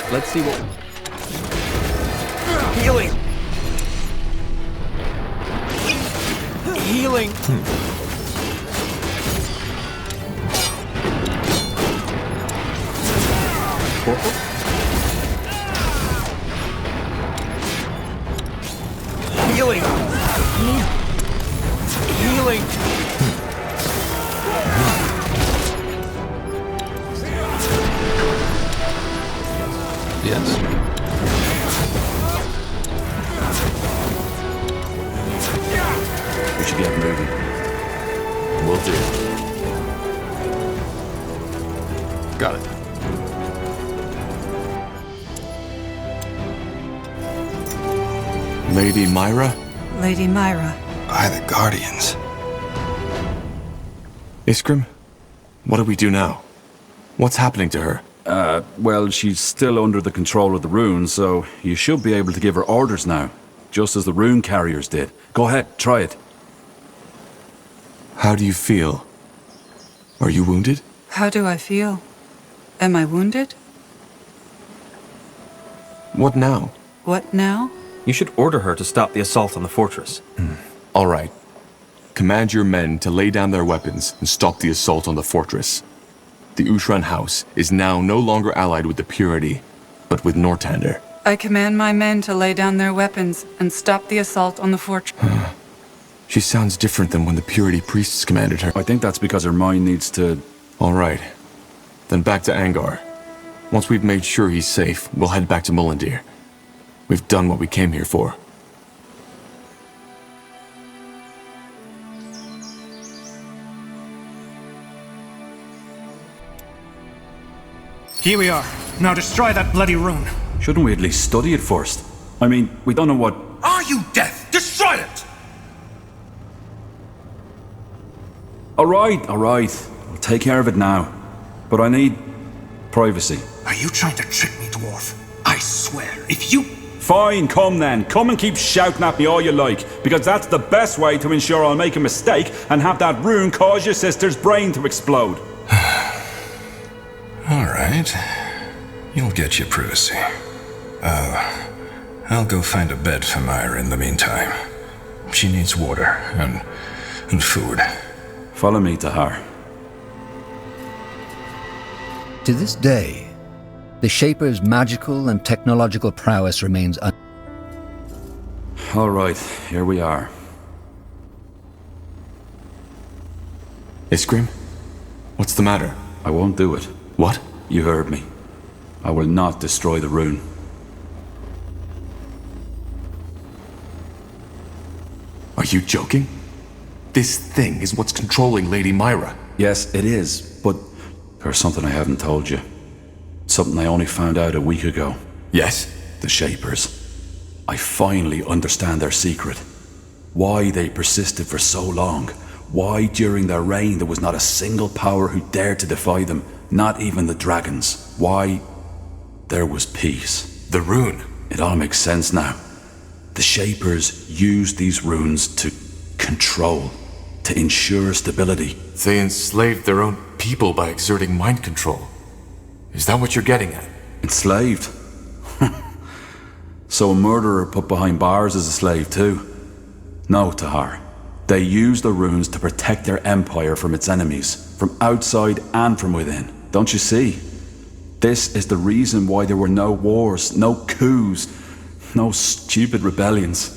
Speaker 4: Let's see what... Healing! Healing! Healing! Healing!
Speaker 3: Yes.
Speaker 9: We should get moving.
Speaker 11: Will do. Got it. Lady Myra?
Speaker 12: Lady Myra.
Speaker 3: By the Guardians.
Speaker 11: Iskrim? What do we do now? What's happening to her?
Speaker 9: Well, she's still under the control of the rune, so you should be able to give her orders now, just as the rune carriers did. Go ahead, try it.
Speaker 11: How do you feel? Are you wounded?
Speaker 12: How do I feel? Am I wounded?
Speaker 11: What now?
Speaker 12: What now?
Speaker 4: You should order her to stop the assault on the fortress.
Speaker 11: All right. Command your men to lay down their weapons and stop the assault on the fortress. The Ushran house is now no longer allied with the Purity, but with Nortander.
Speaker 12: I command my men to lay down their weapons and stop the assault on the fortress.
Speaker 11: She sounds different than when the Purity priests commanded her.
Speaker 9: I think that's because her mind needs to...
Speaker 11: All right. Then back to Angar. Once we've made sure he's safe, we'll head back to Mullendir. We've done what we came here for.
Speaker 2: Here we are. Now destroy that bloody rune.
Speaker 9: Shouldn't we at least study it first? I mean, we don't know what...
Speaker 2: Are you deaf? Destroy it!
Speaker 9: All right. I'll take care of it now. But I need... privacy.
Speaker 2: Are you trying to trick me, dwarf? I swear, if you...
Speaker 9: Fine, come then. Come and keep shouting at me all you like, because that's the best way to ensure I'll make a mistake and have that rune cause your sister's brain to explode.
Speaker 13: All right. You'll get your privacy. I'll go find a bed for Myra in the meantime. She needs water and food.
Speaker 9: Follow me to her.
Speaker 1: To this day, the Shaper's magical and technological prowess remains
Speaker 9: All right, here we are.
Speaker 11: Iskrim? What's the matter?
Speaker 9: I won't do it.
Speaker 11: What?
Speaker 9: You heard me. I will not destroy the rune.
Speaker 11: Are you joking? This thing is what's controlling Lady Myra.
Speaker 9: Yes, it is, but there's something I haven't told you. Something I only found out a week ago.
Speaker 11: Yes?
Speaker 9: The Shapers. I finally understand their secret. Why they persisted for so long. Why during their reign there was not a single power who dared to defy them. Not even the dragons. Why there was peace.
Speaker 11: The rune.
Speaker 9: It all makes sense now. The Shapers used these runes to control, to ensure stability.
Speaker 11: They enslaved their own people by exerting mind control. Is that what you're getting at?
Speaker 9: Enslaved? So a murderer put behind bars is a slave too? No, Tahar. They used the runes to protect their empire from its enemies, from outside and from within. Don't you see? This is the reason why there were no wars, no coups, no stupid rebellions.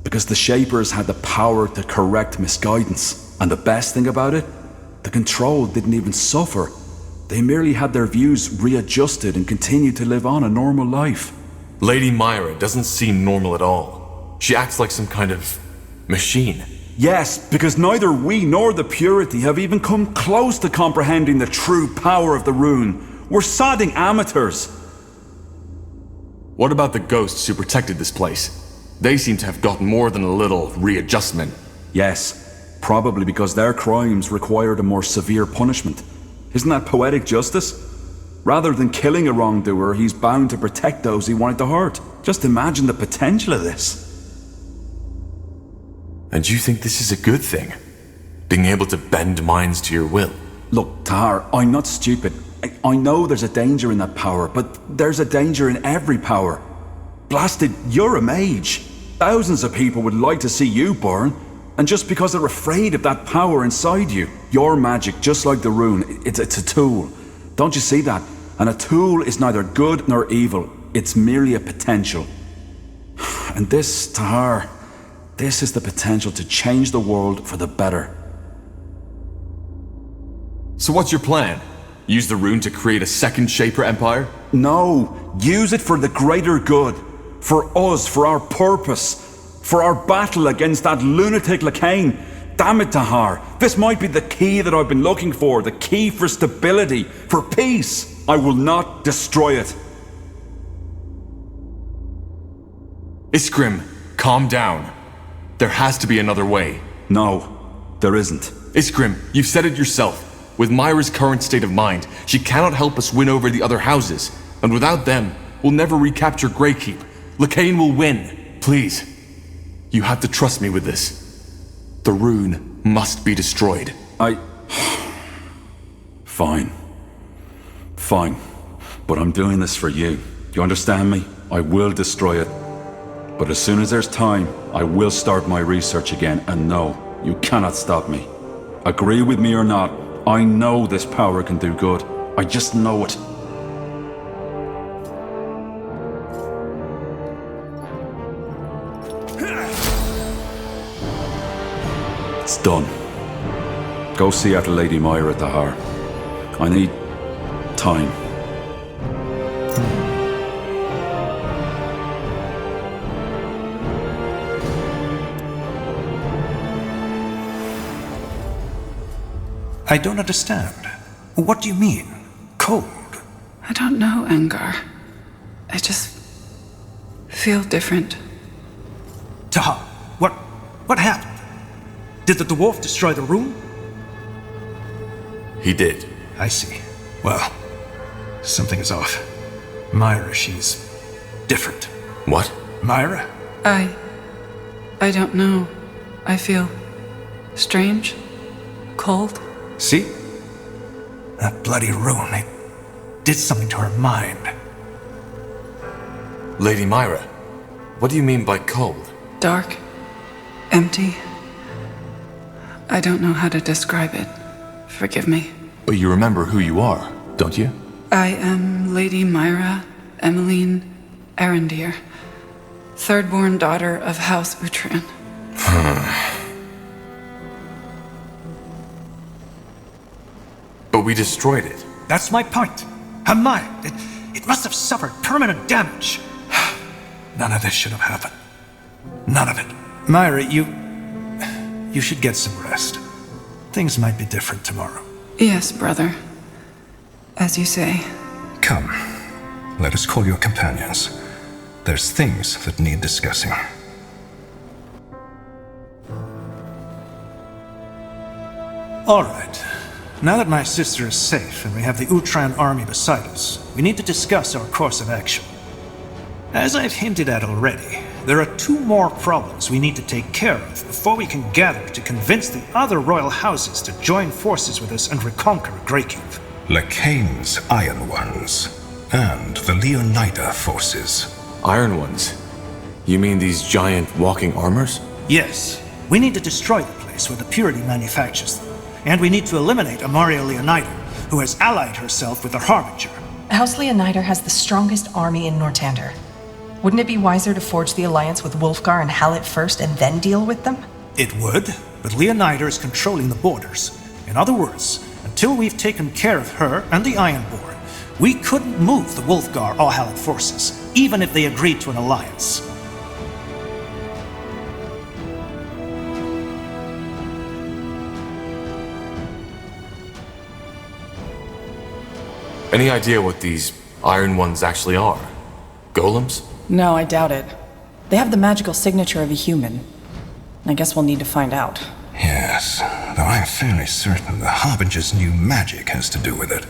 Speaker 9: Because the Shapers had the power to correct misguidance. And the best thing about it? The Control didn't even suffer. They merely had their views readjusted and continued to live on a normal life.
Speaker 11: Lady Myra doesn't seem normal at all. She acts like some kind of machine.
Speaker 9: Yes, because neither we nor the Purity have even come close to comprehending the true power of the rune. We're sodding amateurs.
Speaker 11: What about the ghosts who protected this place? They seem to have gotten more than a little readjustment.
Speaker 9: Yes, probably because their crimes required a more severe punishment. Isn't that poetic justice? Rather than killing a wrongdoer, he's bound to protect those he wanted to hurt. Just imagine the potential of this.
Speaker 11: And you think this is a good thing? Being able to bend minds to your will?
Speaker 9: Look, Tahar, I'm not stupid. I know there's a danger in that power, but there's a danger in every power. Blasted, you're a mage. Thousands of people would like to see you burn, and just because they're afraid of that power inside you. Your magic, just like the rune, it's a tool. Don't you see that? And a tool is neither good nor evil. It's merely a potential. And this, Tahar, this is the potential to change the world for the better.
Speaker 11: So what's your plan? Use the rune to create a second Shaper Empire?
Speaker 9: No, use it for the greater good. For us, for our purpose. For our battle against that lunatic Lacane. Damn it, Tahar. This might be the key that I've been looking for. The key for stability, for peace. I will not destroy it.
Speaker 11: Iskrim, calm down. There has to be another way.
Speaker 9: No, there isn't.
Speaker 11: Iskrim, you've said it yourself. With Myra's current state of mind, she cannot help us win over the other houses. And without them, we'll never recapture Greykeep. Lacane will win. Please, you have to trust me with this. The rune must be destroyed.
Speaker 9: Fine. Fine. But I'm doing this for you. You understand me? I will destroy it. But as soon as there's time, I will start my research again. And no, you cannot stop me. Agree with me or not, I know this power can do good. I just know it. It's done. Go see after Lady Myra, Tahar. I need time.
Speaker 2: I don't understand. What do you mean? Cold?
Speaker 12: I don't know, Angar. I just feel different.
Speaker 2: Tahar, what happened? Did the dwarf destroy the rune?
Speaker 11: He did.
Speaker 2: I see. Well, something is off. Myra, she's different.
Speaker 11: What?
Speaker 2: Myra?
Speaker 12: I don't know. I feel strange, cold.
Speaker 2: See? That bloody rune, it did something to her mind.
Speaker 11: Lady Myra, what do you mean by cold?
Speaker 12: Dark, empty. I don't know how to describe it. Forgive me.
Speaker 11: But you remember who you are, don't you?
Speaker 12: I am Lady Myra Emmeline Arendir, third-born daughter of House Uhtred.
Speaker 11: But we destroyed it.
Speaker 2: That's my point. Her mind, it must have suffered permanent damage. None of this should have happened. None of it. Myra, you should get some rest. Things might be different tomorrow.
Speaker 12: Yes, brother. As you say.
Speaker 13: Come, let us call your companions. There's things that need discussing.
Speaker 2: All right. Now that my sister is safe and we have the Uhtred army beside us, we need to discuss our course of action. As I've hinted at already, There are 2 more problems we need to take care of before we can gather to convince the other royal houses to join forces with us and reconquer Greykeep.
Speaker 13: Lakane's Iron Ones, and the Leonida forces.
Speaker 11: Iron Ones? You mean these giant walking armors?
Speaker 2: Yes. We need to destroy the place where the Purity manufactures them. And we need to eliminate Amaria Leonida, who has allied herself with the Harbinger.
Speaker 14: House Leonida has the strongest army in Nortander. Wouldn't it be wiser to forge the alliance with Wulfgar and Hallett first and then deal with them?
Speaker 2: It would, but Leonida is controlling the borders. In other words, until we've taken care of her and the Ironborn, we couldn't move the Wulfgar or Hallett forces, even if they agreed to an alliance.
Speaker 11: Any idea what these Iron Ones actually are? Golems?
Speaker 14: No, I doubt it. They have the magical signature of a human. I guess we'll need to find out.
Speaker 13: Yes, though I'm fairly certain the Harbinger's new magic has to do with it.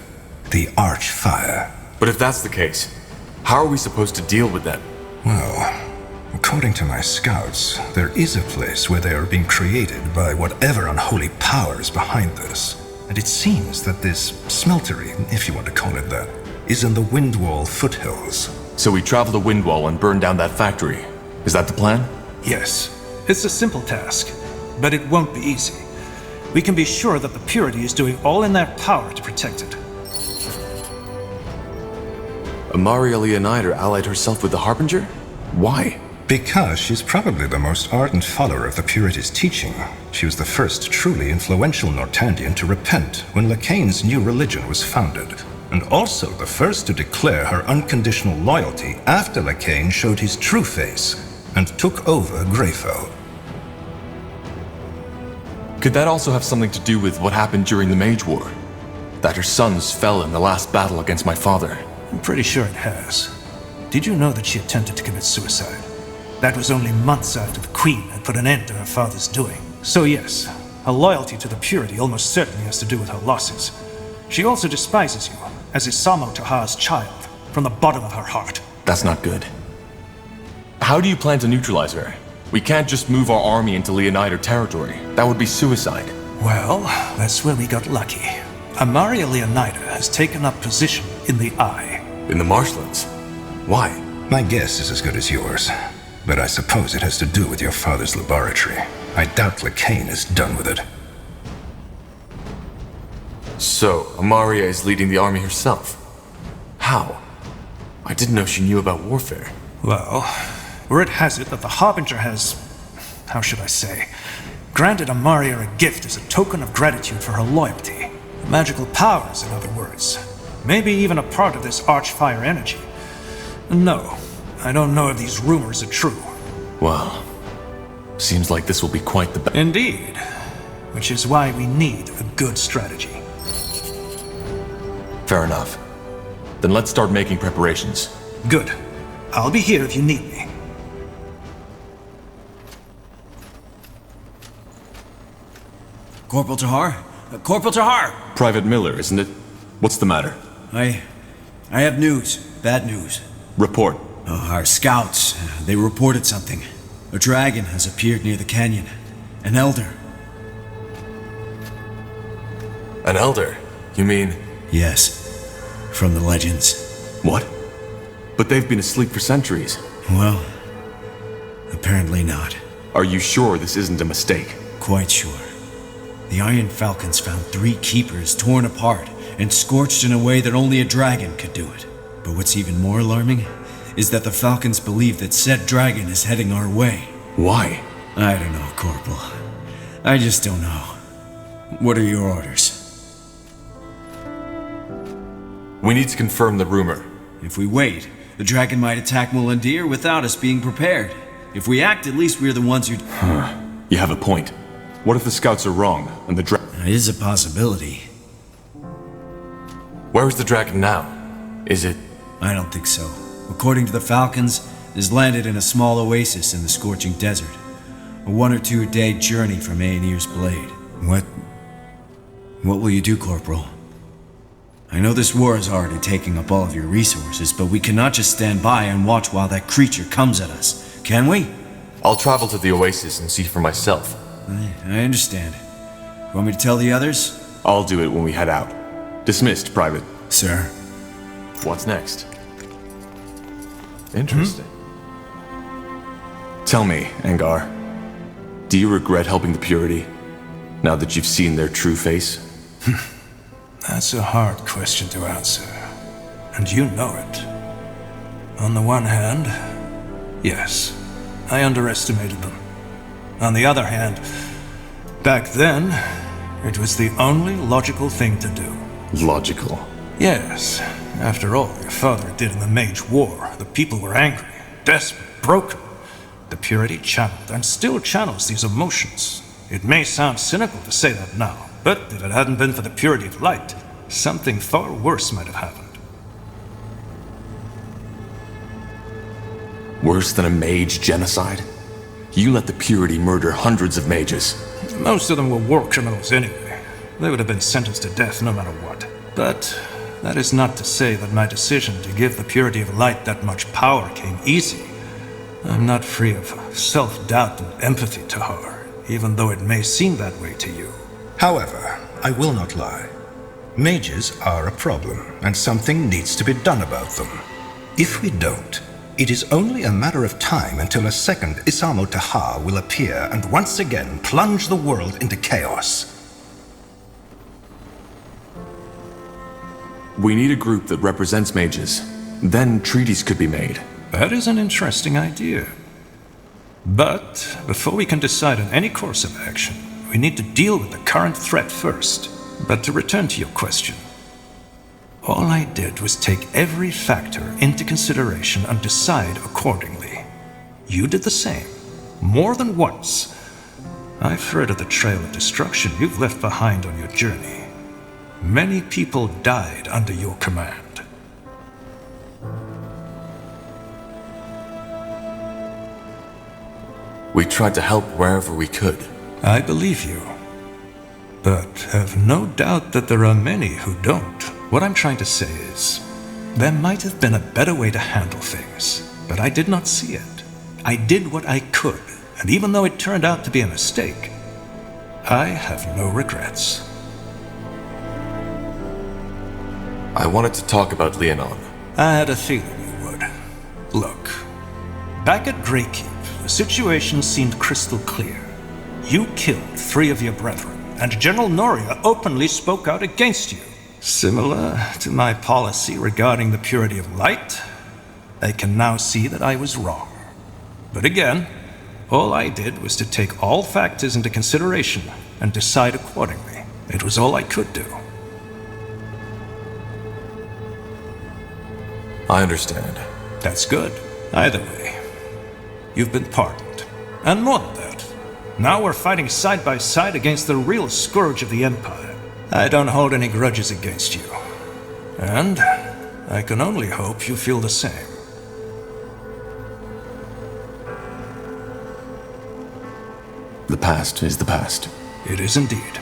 Speaker 13: The Archfire.
Speaker 11: But if that's the case, how are we supposed to deal with them?
Speaker 13: Well, according to my scouts, there is a place where they are being created by whatever unholy power is behind this. And it seems that this smeltery, if you want to call it that, is in the Windwall foothills.
Speaker 11: So we travel to Windwall and burn down that factory. Is that the plan?
Speaker 2: Yes. It's a simple task, but it won't be easy. We can be sure that the Purity is doing all in their power to protect it.
Speaker 11: Amaria Leonida allied herself with the Harbinger? Why?
Speaker 13: Because she's probably the most ardent follower of the Purity's teaching. She was the first truly influential Nortandian to repent when Lakane's new religion was founded, and also the first to declare her unconditional loyalty after Lakane showed his true face and took over Greyfell.
Speaker 11: Could that also have something to do with what happened during the Mage War? That her sons fell in the last battle against my father?
Speaker 2: I'm pretty sure it has. Did you know that she attempted to commit suicide? That was only months after the Queen had put an end to her father's doing. So yes, her loyalty to the Purity almost certainly has to do with her losses. She also despises you, as is Samo Tahar's child, from the bottom of her heart.
Speaker 11: That's not good. How do you plan to neutralize her? We can't just move our army into Leonida territory. That would be suicide.
Speaker 2: Well, that's where we got lucky. Amaria Leonida has taken up position in the Eye.
Speaker 11: In the marshlands? Why?
Speaker 13: My guess is as good as yours. But I suppose it has to do with your father's laboratory. I doubt Lakane is done with it.
Speaker 11: So, Amaria is leading the army herself? How? I didn't know she knew about warfare.
Speaker 2: Well, word has it that the Harbinger has, how should I say, granted Amaria a gift as a token of gratitude for her loyalty. Magical powers, in other words. Maybe even a part of this Archfire energy. No, I don't know if these rumors are true.
Speaker 11: Well, seems like this will be quite the
Speaker 2: Indeed. Which is why we need a good strategy.
Speaker 11: Fair enough. Then let's start making preparations.
Speaker 2: Good. I'll be here if you need me.
Speaker 6: Corporal Tahar? Corporal Tahar!
Speaker 11: Private Miller, isn't it? What's the matter?
Speaker 6: I have news. Bad news.
Speaker 11: Report.
Speaker 6: Our scouts, they reported something. A dragon has appeared near the canyon. An elder.
Speaker 11: An elder? You mean...
Speaker 6: Yes. From the legends.
Speaker 11: What? But they've been asleep for centuries.
Speaker 6: Well, apparently not.
Speaker 11: Are you sure this isn't a mistake?
Speaker 6: Quite sure. The Iron Falcons found 3 keepers torn apart and scorched in a way that only a dragon could do it. But what's even more alarming is that the Falcons believe that said dragon is heading our way.
Speaker 11: Why?
Speaker 6: I don't know, Corporal. I just don't know. What are your orders?
Speaker 11: We need to confirm the rumor.
Speaker 6: If we wait, the dragon might attack Mulandir without us being prepared. If we act, at least we're the ones who...
Speaker 11: You have a point. What if the scouts are wrong, and the dragon...
Speaker 6: It is a possibility.
Speaker 11: Where is the dragon now? Is it...
Speaker 6: I don't think so. According to the Falcons, it has landed in a small oasis in the scorching desert. A 1 or 2 day journey from Aenir's Blade. What will you do, Corporal? I know this war is already taking up all of your resources, but we cannot just stand by and watch while that creature comes at us. Can we?
Speaker 11: I'll travel to the Oasis and see for myself.
Speaker 6: I understand. Want me to tell the others?
Speaker 11: I'll do it when we head out. Dismissed, Private.
Speaker 6: Sir.
Speaker 11: What's next? Interesting. Tell me, Angar. Do you regret helping the Purity, now that you've seen their true face?
Speaker 2: That's a hard question to answer, and you know it. On the one hand, yes, I underestimated them. On the other hand, back then, it was the only logical thing to do.
Speaker 11: Logical?
Speaker 2: Yes. After all your father did in the Mage War, the people were angry, desperate, broken. The Purity channeled and still channels these emotions. It may sound cynical to say that now, but if it hadn't been for the Purity of Light, something far worse might have happened.
Speaker 11: Worse than a mage genocide? You let the Purity murder hundreds of mages.
Speaker 2: Most of them were war criminals anyway. They would have been sentenced to death no matter what. But that is not to say that my decision to give the Purity of Light that much power came easy. I'm not free of self-doubt and empathy, Tahar, even though it may seem that way to you.
Speaker 13: However, I will not lie. Mages are a problem, and something needs to be done about them. If we don't, it is only a matter of time until a second Isamo Taha will appear and once again plunge the world into chaos.
Speaker 11: We need a group that represents mages. Then treaties could be made.
Speaker 2: That is an interesting idea. But before we can decide on any course of action, we need to deal with the current threat first. But to return to your question, all I did was take every factor into consideration and decide accordingly. You did the same, more than once. I've heard of the trail of destruction you've left behind on your journey. Many people died under your command.
Speaker 11: We tried to help wherever we could.
Speaker 2: I believe you. But have no doubt that there are many who don't. What I'm trying to say is, there might have been a better way to handle things, but I did not see it. I did what I could, and even though it turned out to be a mistake, I have no regrets.
Speaker 11: I wanted to talk about Leonon.
Speaker 2: I had a feeling you would. Look, back at Greykeep, the situation seemed crystal clear. You killed 3 of your brethren, and General Noria openly spoke out against you. Similar to my policy regarding the Purity of Light, I can now see that I was wrong. But again, all I did was to take all factors into consideration and decide accordingly. It was all I could do.
Speaker 11: I understand.
Speaker 2: That's good. Either way, you've been pardoned. And more than that, now we're fighting side by side against the real scourge of the Empire. I don't hold any grudges against you. And I can only hope you feel the same.
Speaker 11: The past is the past.
Speaker 2: It is indeed.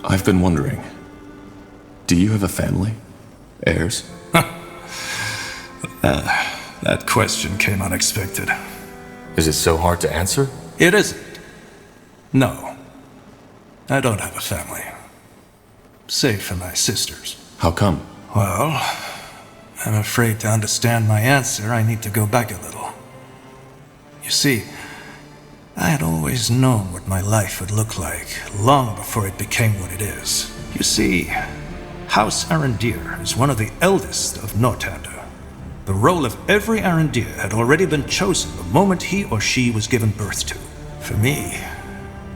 Speaker 11: I've been wondering, do you have a family? Heirs?
Speaker 2: That question came unexpected.
Speaker 11: Is it so hard to answer?
Speaker 2: It isn't. No. I don't have a family. Save for my sisters.
Speaker 11: How come?
Speaker 2: Well, I'm afraid to understand my answer, I need to go back a little. You see, I had always known what my life would look like, long before it became what it is. You see, House Arendir is one of the eldest of Northander. The role of every Arendir had already been chosen the moment he or she was given birth to. For me,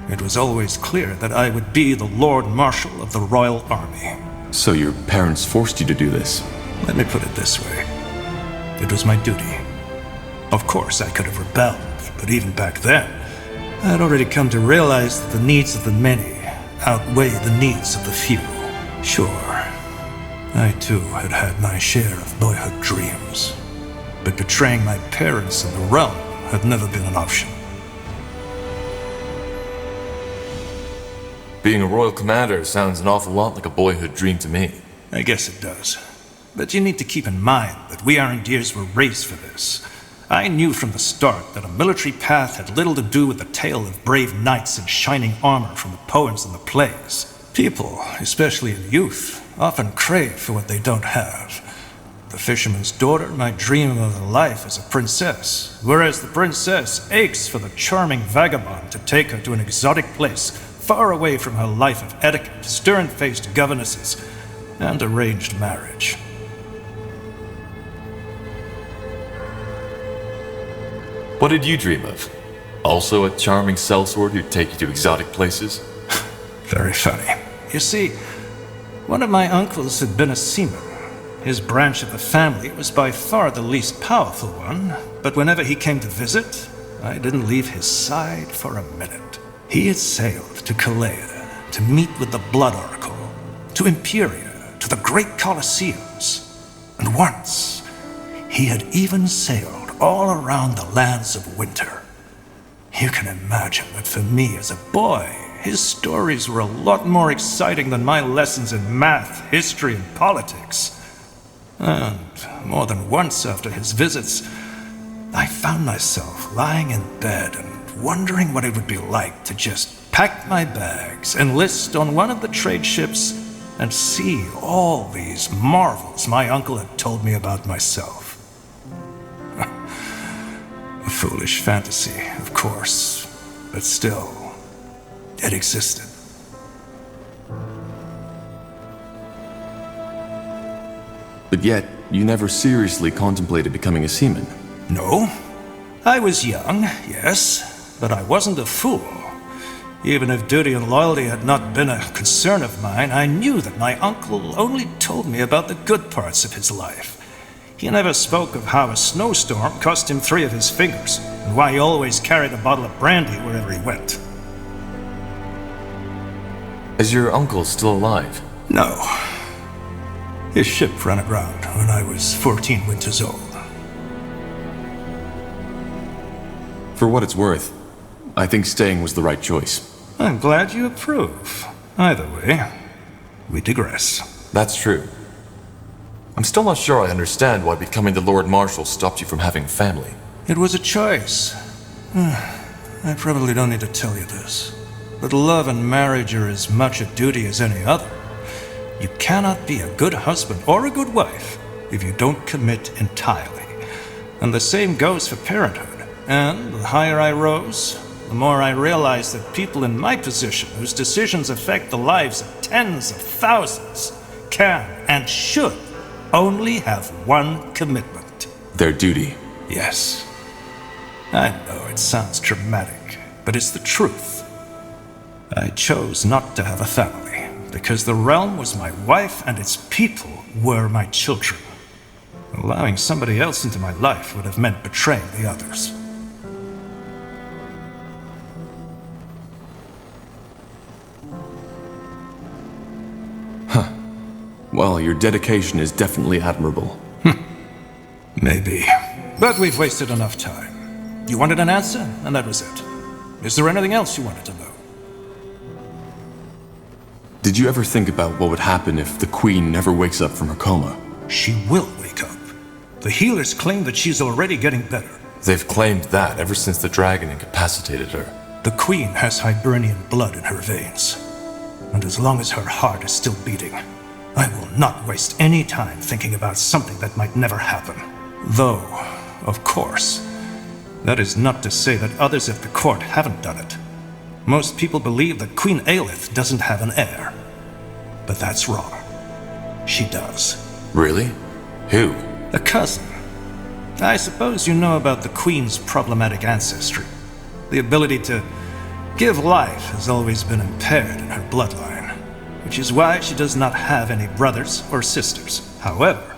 Speaker 2: it was always clear that I would be the Lord Marshal of the Royal Army.
Speaker 11: So your parents forced you to do this?
Speaker 2: Let me put it this way. It was my duty. Of course, I could have rebelled, but even back then, I had already come to realize that the needs of the many outweigh the needs of the few. Sure, I too had had my share of boyhood dreams, but betraying my parents and the realm had never been an option.
Speaker 11: Being a royal commander sounds an awful lot like a boyhood dream to me.
Speaker 2: I guess it does. But you need to keep in mind that we Arendiers were raised for this. I knew from the start that a military path had little to do with the tale of brave knights in shining armor from the poems and the plays. People, especially in youth, often crave for what they don't have. The fisherman's daughter might dream of a life as a princess, whereas the princess aches for the charming vagabond to take her to an exotic place far away from her life of etiquette, stern-faced governesses, and arranged marriage.
Speaker 11: What did you dream of? Also a charming sellsword who'd take you to exotic places?
Speaker 2: Very funny. You see, one of my uncles had been a seaman. His branch of the family was by far the least powerful one, but whenever he came to visit, I didn't leave his side for a minute. He had sailed to Kalea to meet with the Blood Oracle, to Imperia, to the great Colosseums, and once he had even sailed all around the lands of winter. You can imagine that for me as a boy, his stories were a lot more exciting than my lessons in math, history, and politics. And more than once after his visits, I found myself lying in bed and wondering what it would be like to just pack my bags, enlist on one of the trade ships, and see all these marvels my uncle had told me about myself. A foolish fantasy, of course, but still, it existed.
Speaker 11: But yet, you never seriously contemplated becoming a seaman.
Speaker 2: No. I was young, yes, but I wasn't a fool. Even if duty and loyalty had not been a concern of mine, I knew that my uncle only told me about the good parts of his life. He never spoke of how a snowstorm cost him 3 of his fingers, and why he always carried a bottle of brandy wherever he went.
Speaker 11: Is your uncle still alive?
Speaker 2: No. His ship ran aground when I was 14 winters old.
Speaker 11: For what it's worth, I think staying was the right choice.
Speaker 2: I'm glad you approve. Either way, we digress.
Speaker 11: That's true. I'm still not sure I understand why becoming the Lord Marshal stopped you from having family.
Speaker 2: It was a choice. I probably don't need to tell you this, but love and marriage are as much a duty as any other. You cannot be a good husband or a good wife if you don't commit entirely. And the same goes for parenthood. And the higher I rose, the more I realized that people in my position, whose decisions affect the lives of tens of thousands, can and should only have one commitment.
Speaker 11: Their duty.
Speaker 2: Yes. I know it sounds dramatic, but it's the truth. I chose not to have a family, because the realm was my wife and its people were my children. Allowing somebody else into my life would have meant betraying the others.
Speaker 11: Well, your dedication is definitely admirable.
Speaker 2: Maybe. But we've wasted enough time. You wanted an answer, and that was it. Is there anything else you wanted to know?
Speaker 11: Did you ever think about what would happen if the Queen never wakes up from her coma?
Speaker 2: She will wake up. The healers claim that she's already getting better.
Speaker 11: They've claimed that ever since the dragon incapacitated her.
Speaker 2: The Queen has Hibernian blood in her veins. And as long as her heart is still beating, I will not waste any time thinking about something that might never happen. Though, of course, that is not to say that others at the court haven't done it. Most people believe that Queen Aelith doesn't have an heir. But that's wrong. She does.
Speaker 11: Really? Who?
Speaker 2: A cousin. I suppose you know about the Queen's problematic ancestry. The ability to give life has always been impaired in her bloodline, which is why she does not have any brothers or sisters. However,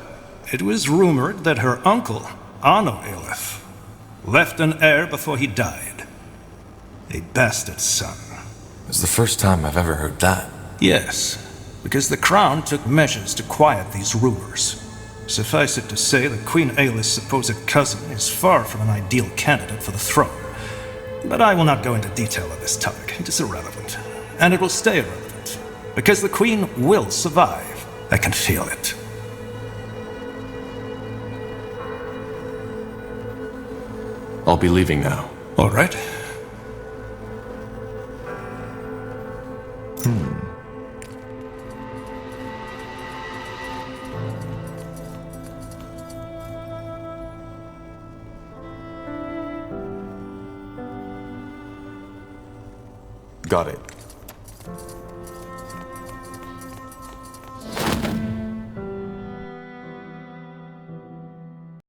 Speaker 2: it was rumored that her uncle, Anno Aelith, left an heir before he died. A bastard son.
Speaker 11: It's the first time I've ever heard that.
Speaker 2: Yes, because the Crown took measures to quiet these rumors. Suffice it to say that Queen Aelith's supposed cousin is far from an ideal candidate for the throne. But I will not go into detail on this topic. It is irrelevant. And it will stay irrelevant. Because the Queen will survive. I can feel it.
Speaker 11: I'll be leaving now.
Speaker 2: All right.
Speaker 11: Got it.